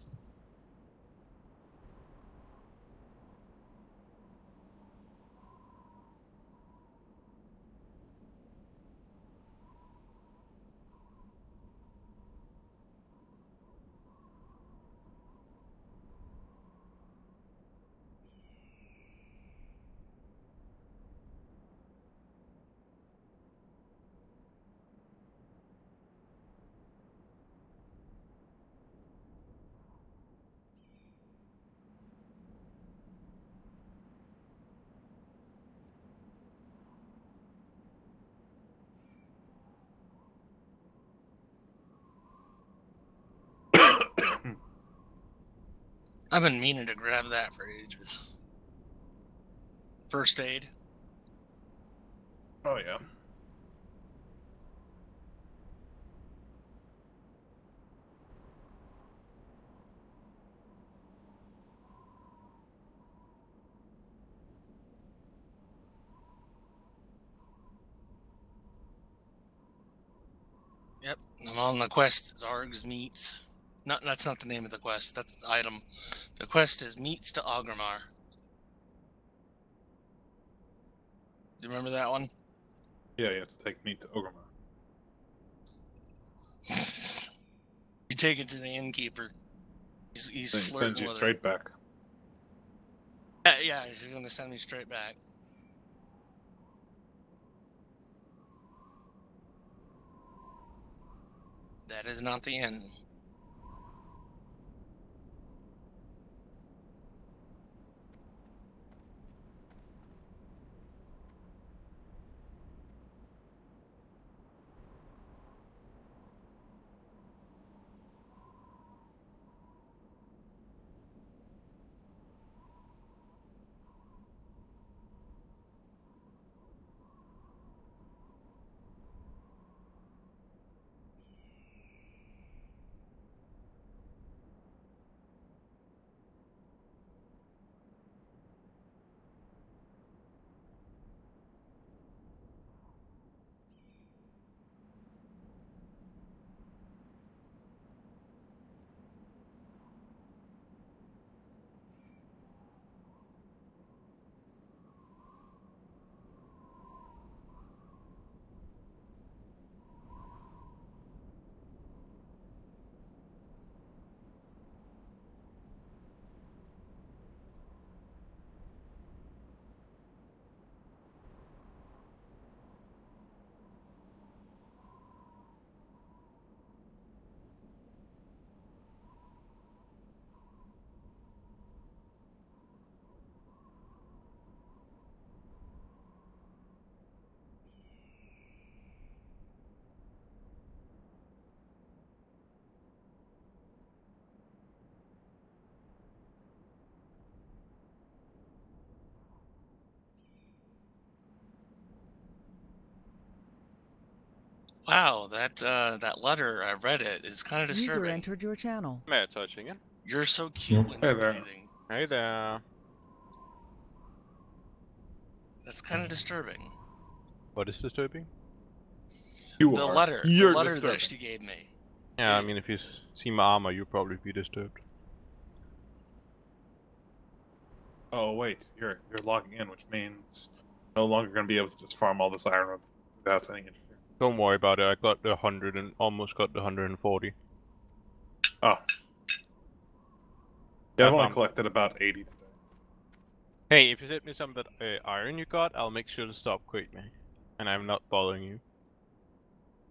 I've been meaning to grab that for ages. First aid. Oh yeah. Yep, I'm on the quest. Zarg's Meats. No, that's not the name of the quest. That's the item. The quest is Meats to Ogrimmar. Do you remember that one? Yeah, you have to take meat to Ogrimmar. You take it to the innkeeper. He's Then he flirting sends you with straight her. back. Yeah, he's gonna send me straight back. That is not the end. Wow, that letter, I read it. It's kind of User disturbing. entered your channel. May I touching it? You're so cute when Hey you're there. breathing. Hey there. That's kind of disturbing. What is disturbing? You The are. letter, You're the letter disturbing. that she gave me. Yeah, I Yeah. mean, if you see my armor, you'll probably be disturbed. Oh wait, you're logging in, which means no longer going to be able to just farm all this iron without any interference. Don't worry about it. I got the 100 and almost got the 140. Oh. Yeah, I've only found- collected about 80 today. Hey, if you send me some of that iron you got, I'll make sure to stop quickly. And I'm not bothering you.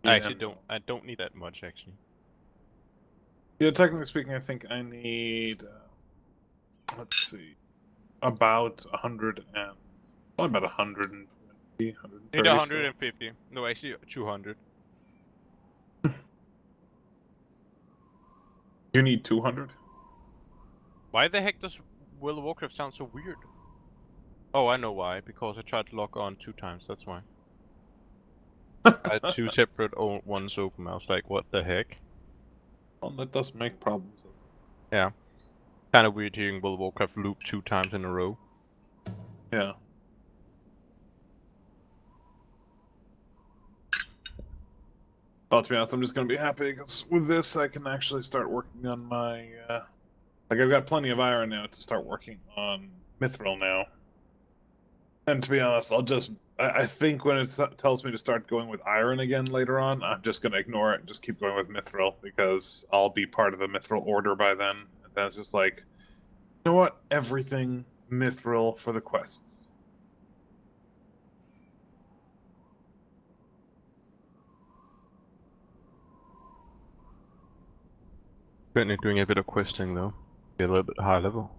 I actually Yeah, don't. I don't need that much actually. Yeah, technically speaking, I think I need. Let's see, about 100 and probably about 120, Need 130. 150. No, actually 200. You need 200. Why the heck does World of Warcraft sound so weird? Oh, I know why. Because I tried to log on 2 times. That's why. I had 2 separate ones open. I was like, what the heck? Well, that does make problems. Yeah. Kind of weird hearing World of Warcraft loop 2 times in a row. Yeah. Well, to be honest, I'm just gonna be happy because with this, I can actually start working on my. Like, I've got plenty of iron now to start working on Mithril now. And to be honest, I'll just. I think when it tells me to start going with iron again later on, I'm just gonna ignore it and just keep going with Mithril because I'll be part of the Mithril order by then. And that's just like, you know what? Everything Mithril for the quests. Certainly doing a bit of questing though. Be a little bit high level.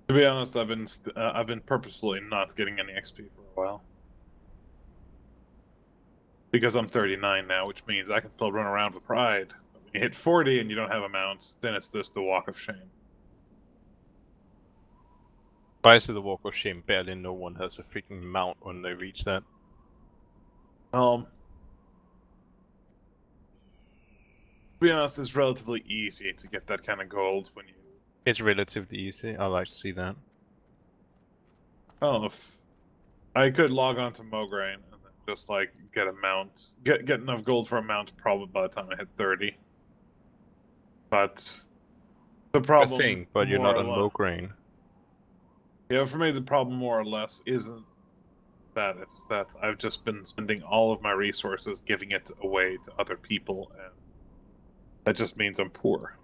To be honest, I've been purposefully not getting any XP for a while. Because I'm 39 now, which means I can still run around with pride. But when you hit 40 and you don't have a mount, then it's just the walk of shame. Rise of the Walk of Shame, barely no one has a freaking mount when they reach that. To be honest, it's relatively easy to get that kind of gold when you. It's relatively easy, I like to see that. Oh, if I could log on to Mograine and then just like get a mount, get enough gold for a mount probably by the time I hit 30. But the problem, A thing, but you're more not or on less- Mograine. Yeah, for me the problem more or less isn't that, it's that I've just been spending all of my resources giving it away to other people, and that just means I'm poor.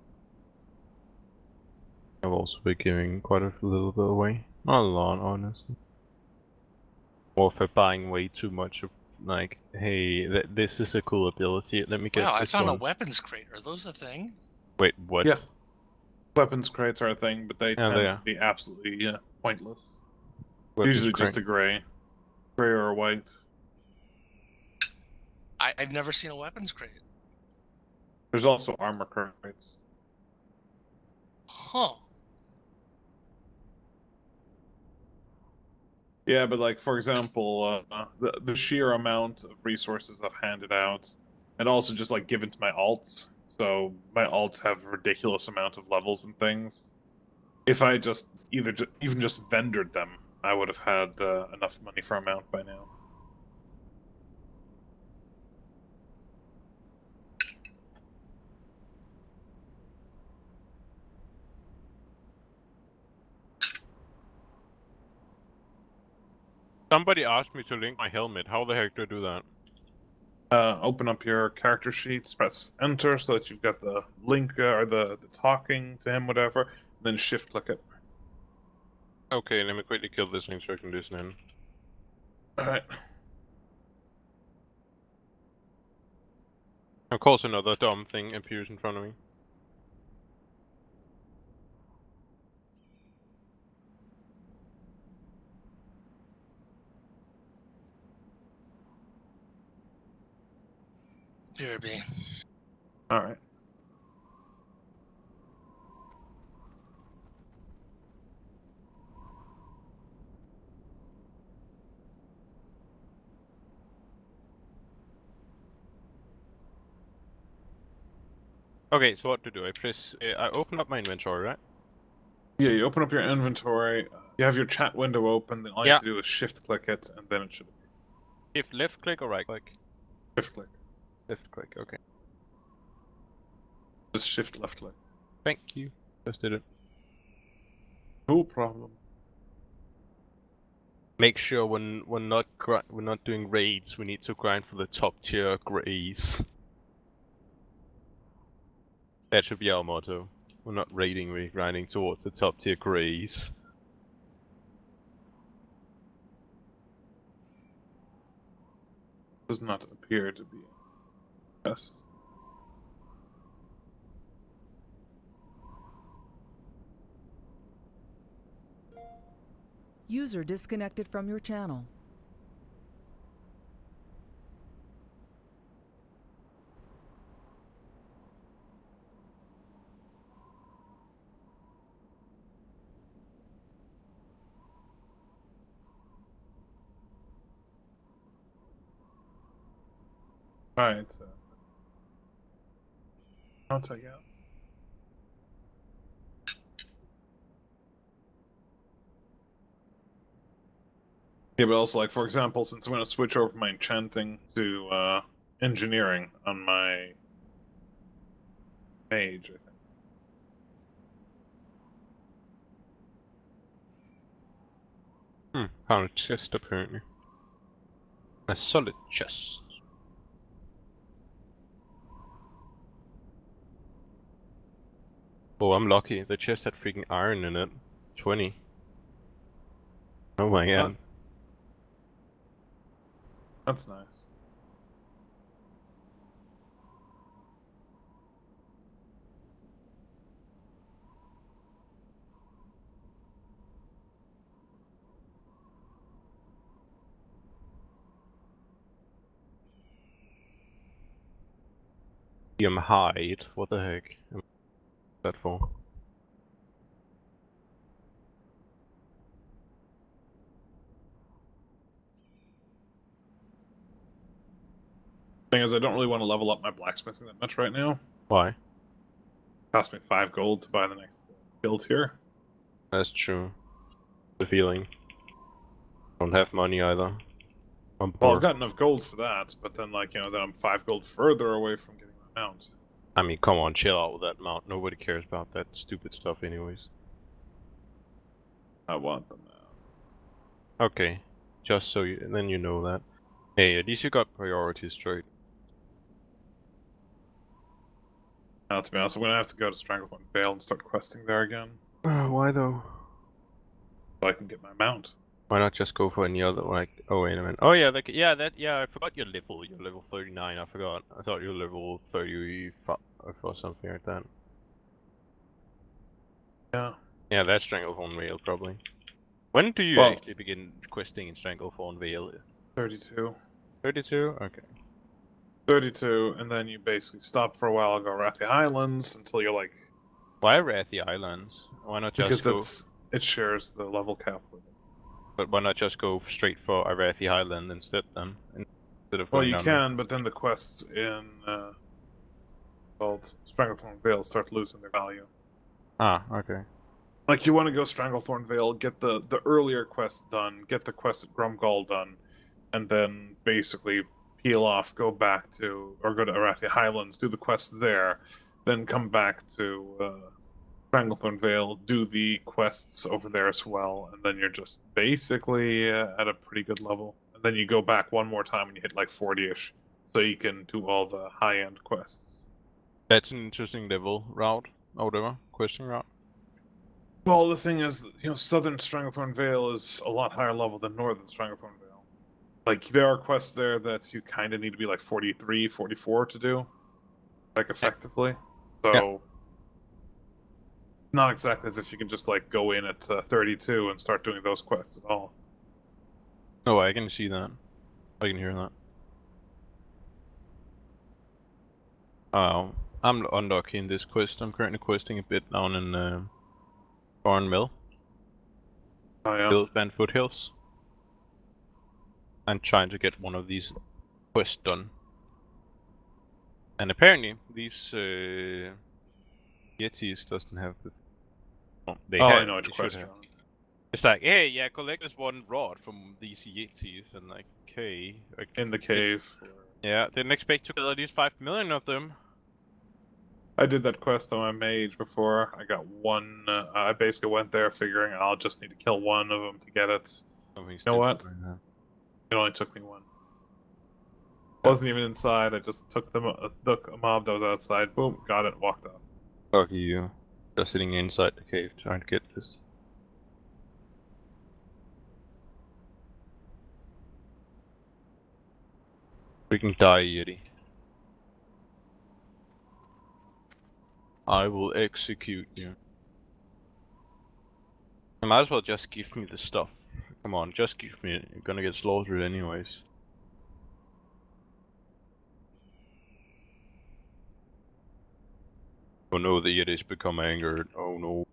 I've also been giving quite a little bit away. Not a lot, honestly. Or for buying way too much of, like, hey, this is a cool ability, let me get Wow, I this found a one. weapons crate. Are those a thing? Wait, what? Yeah. Weapons crates are a thing, but they Yeah, tend they to are. be absolutely pointless. Weapons Usually crate. just a gray or a white. I've never seen a weapons crate. There's also armor crates. Huh. Yeah, but like for example, the sheer amount of resources I've handed out, and also just like given to my alts. So my alts have a ridiculous amount of levels and things. If I just even just vendored them, I would have had enough money for a mount by now. Somebody asked me to link my helmet, how the heck do I do that? Open up your character sheets, press enter so that you've got the link or the talking to him, whatever, then shift click it. Okay, let me quickly kill this thing so I can listen in. Alright. Of course another dumb thing appears in front of me. BRB. Alright. Okay, so what to do? I press, I open up my inventory, right? Yeah, you open up your inventory, you have your chat window open, then all you Yeah. have to do is shift click it, and then it should If left click or right click? shift click. Left click, okay. Just shift left click. Thank you. Just did it. No problem. Make sure when we're not doing raids, we need to grind for the top tier grays. That should be our motto. We're not raiding, we're grinding towards the top tier grays. Does not appear to be. Yes. User disconnected from your channel. Alright. Out, I guess. Yeah, but also, like, for example, since I'm going to switch over my enchanting to engineering on my mage, I think. Found a chest apparently. A solid chest. Oh, I'm lucky. The chest had freaking iron in it. 20. Oh my god. That's nice. Hide? What the heck? What's that for? Thing is, I don't really want to level up my blacksmithing that much right now. Why? Cost me 5 gold to buy the next build here. That's true. The feeling. Don't have money either. I'm Well, poor. I've got enough gold for that, but then, like, then I'm 5 gold further away from getting my mount. I mean, come on, chill out with that mount. Nobody cares about that stupid stuff anyways. I want them now. Okay. Just so you, then you know that. Hey, at least you got priorities straight. Now, to be honest, I'm going to have to go to Stranglethorn Vale and start questing there again, Why though? so I can get my mount. Why not just go for any other, like, oh wait a minute. Oh yeah, I forgot your level. You're level 39, I forgot. I thought you were level 35 or something like that. Yeah. Yeah, that's Stranglethorn Vale, probably. When do you Well- actually begin questing in Stranglethorn Vale? 32. 32? Okay. 32, and then you basically stop for a while, go Rathi Highlands until you're like... Why Rathi Islands? Why not just Because go... it shares the level cap with it. But why not just go straight for Arathi Highland instead then? Instead of Well, going you down can, but then the quests in called Stranglethorn Vale start losing their value. Ah, okay. Like, you want to go Stranglethorn Vale, get the earlier quest done, get the quest at Grumgall done, and then basically peel off, go back to, or go to Arathi Highlands, do the quest there, then come back to Stranglethorn Vale, do the quests over there as well, and then you're just basically at a pretty good level. And then you go back one more time and you hit like 40-ish, so you can do all the high-end quests. That's an interesting level route, or whatever, questing route. Well, the thing is, Southern Stranglethorn Vale is a lot higher level than Northern Stranglethorn Vale. Like, there are quests there that you kind of need to be like 43, 44 to do, like, effectively. So, not exactly as if you can just, like, go in at 32 and start doing those quests at all. Oh, I can see that. I can hear that. Oh, I'm unlucky in this quest. I'm currently questing a bit down in Barn Mill. Oh, yeah. Hillsband Foothills. I'm trying to get one of these quests done. And apparently, these Yetis doesn't have the... Oh, they Oh, have, I know which they should quest have. you're on. It's like, hey, yeah, collect this one rod from these Yetis, and like, okay. In the cave. Yeah, didn't expect to kill at least 5 million of them. I did that quest on my mage before. I got one. I basically went there figuring I'll just need to kill one of them to get it. Something You know what? stupid right now. It only took me one. Wasn't even inside. I just took a mob that was outside. Boom, got it, walked out. Lucky you. Just sitting inside the cave trying to get this. Freaking die, Yeti. I will execute you. You might as well just give me the stuff. Come on, just give me it. You're gonna get slaughtered anyways. Oh no, the Yeti's become angered. Oh no.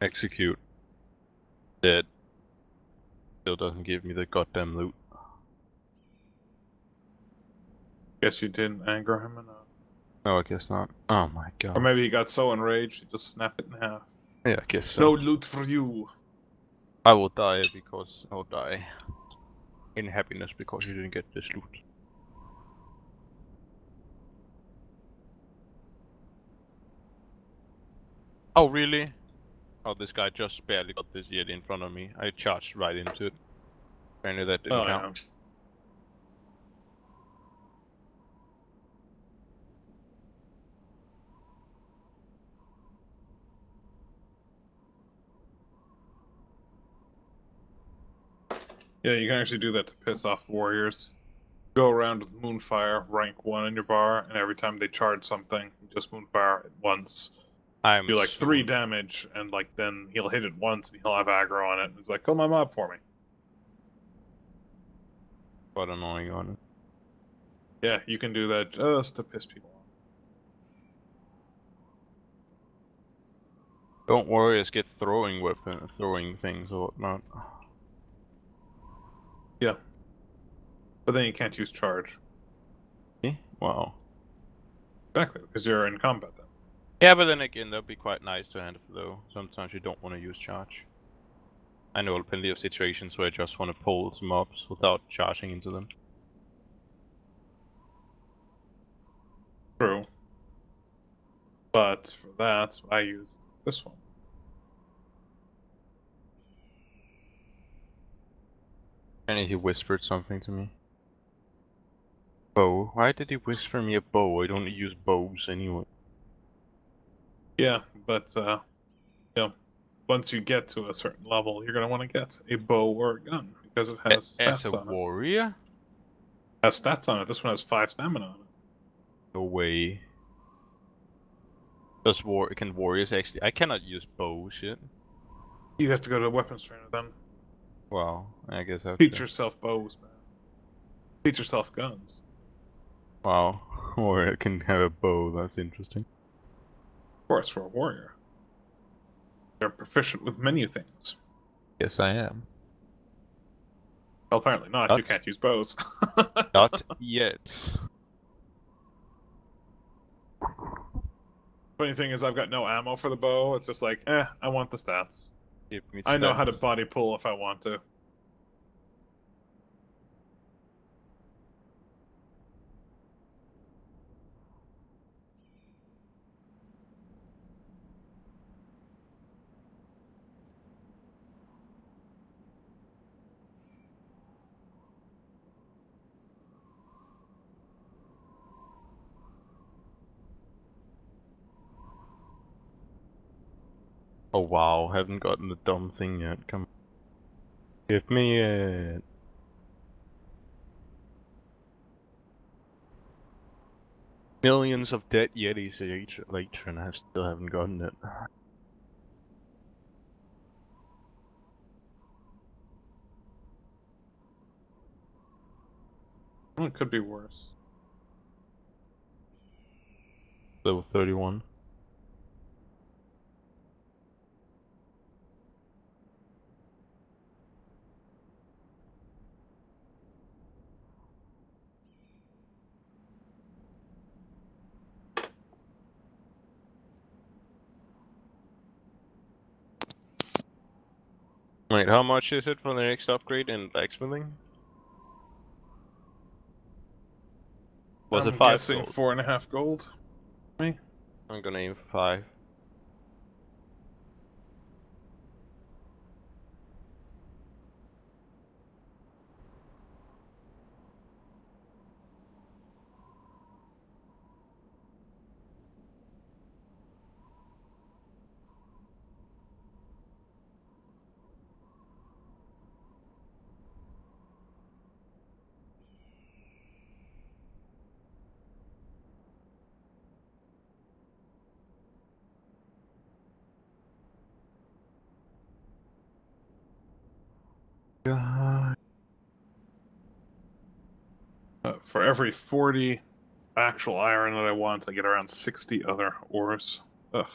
Execute. Dead. Still doesn't give me the goddamn loot. Guess you didn't anger him enough. No, I guess not. Oh my god. Or maybe he got so enraged he just snapped it in half. Yeah, I guess so. No loot for you. I will die because I'll die. in happiness because you didn't get this loot. Oh really? Oh, this guy just barely got this yet in front of me. I charged right into it. Apparently that didn't count. Yeah, you can actually do that to piss off warriors. Go around with Moonfire, rank 1 in your bar, and every time they charge something, you just Moonfire it once. Do like 3 damage, and like then he'll hit it once, and he'll have aggro on it. It's like, kill my mob for me. Quite annoying on it. Yeah, you can do that just to piss people off. Don't warriors get throwing things or whatnot? Yeah. But then you can't use charge. Wow. Exactly, because you're in combat then. Yeah, but then again, that'd be quite nice to handle though. Sometimes you don't want to use charge. I know plenty of situations where I just want to pull some mobs without charging into them. True. But for that, I use this one. And he whispered something to me. Bow? Why did he whisper me a bow? I don't use bows anyway. Yeah, but you know, once you get to a certain level, you're gonna want to get a bow or a gun because it has As stats a on it. warrior? It has stats on it. This one has 5 stamina on it. No way. Can warriors actually? I cannot use bow shit. You have to go to a weapons trainer then. Wow, I guess I have Teach to. yourself bows, man. Teach yourself guns. Wow, warrior can have a bow. That's interesting. Of course, for a warrior. They're proficient with many things. Yes, I am. Well, apparently not. You can't use bows. Not yet. Funny thing is, I've got no ammo for the bow. It's just like, I want the stats. Give me I know how to stats. body pull if I want to. Oh wow, haven't gotten the dumb thing yet. Come on. Give me it. Millions of dead Yetis later and I still haven't gotten it. Well, it could be worse. Level 31. Wait, how much is it for the next upgrade in blacksmithing? Was I'm it 5 guessing gold? 4.5 gold. Me? I'm gonna aim for 5. God. For every 40 actual iron that I want, I get around 60 other ores. Ugh.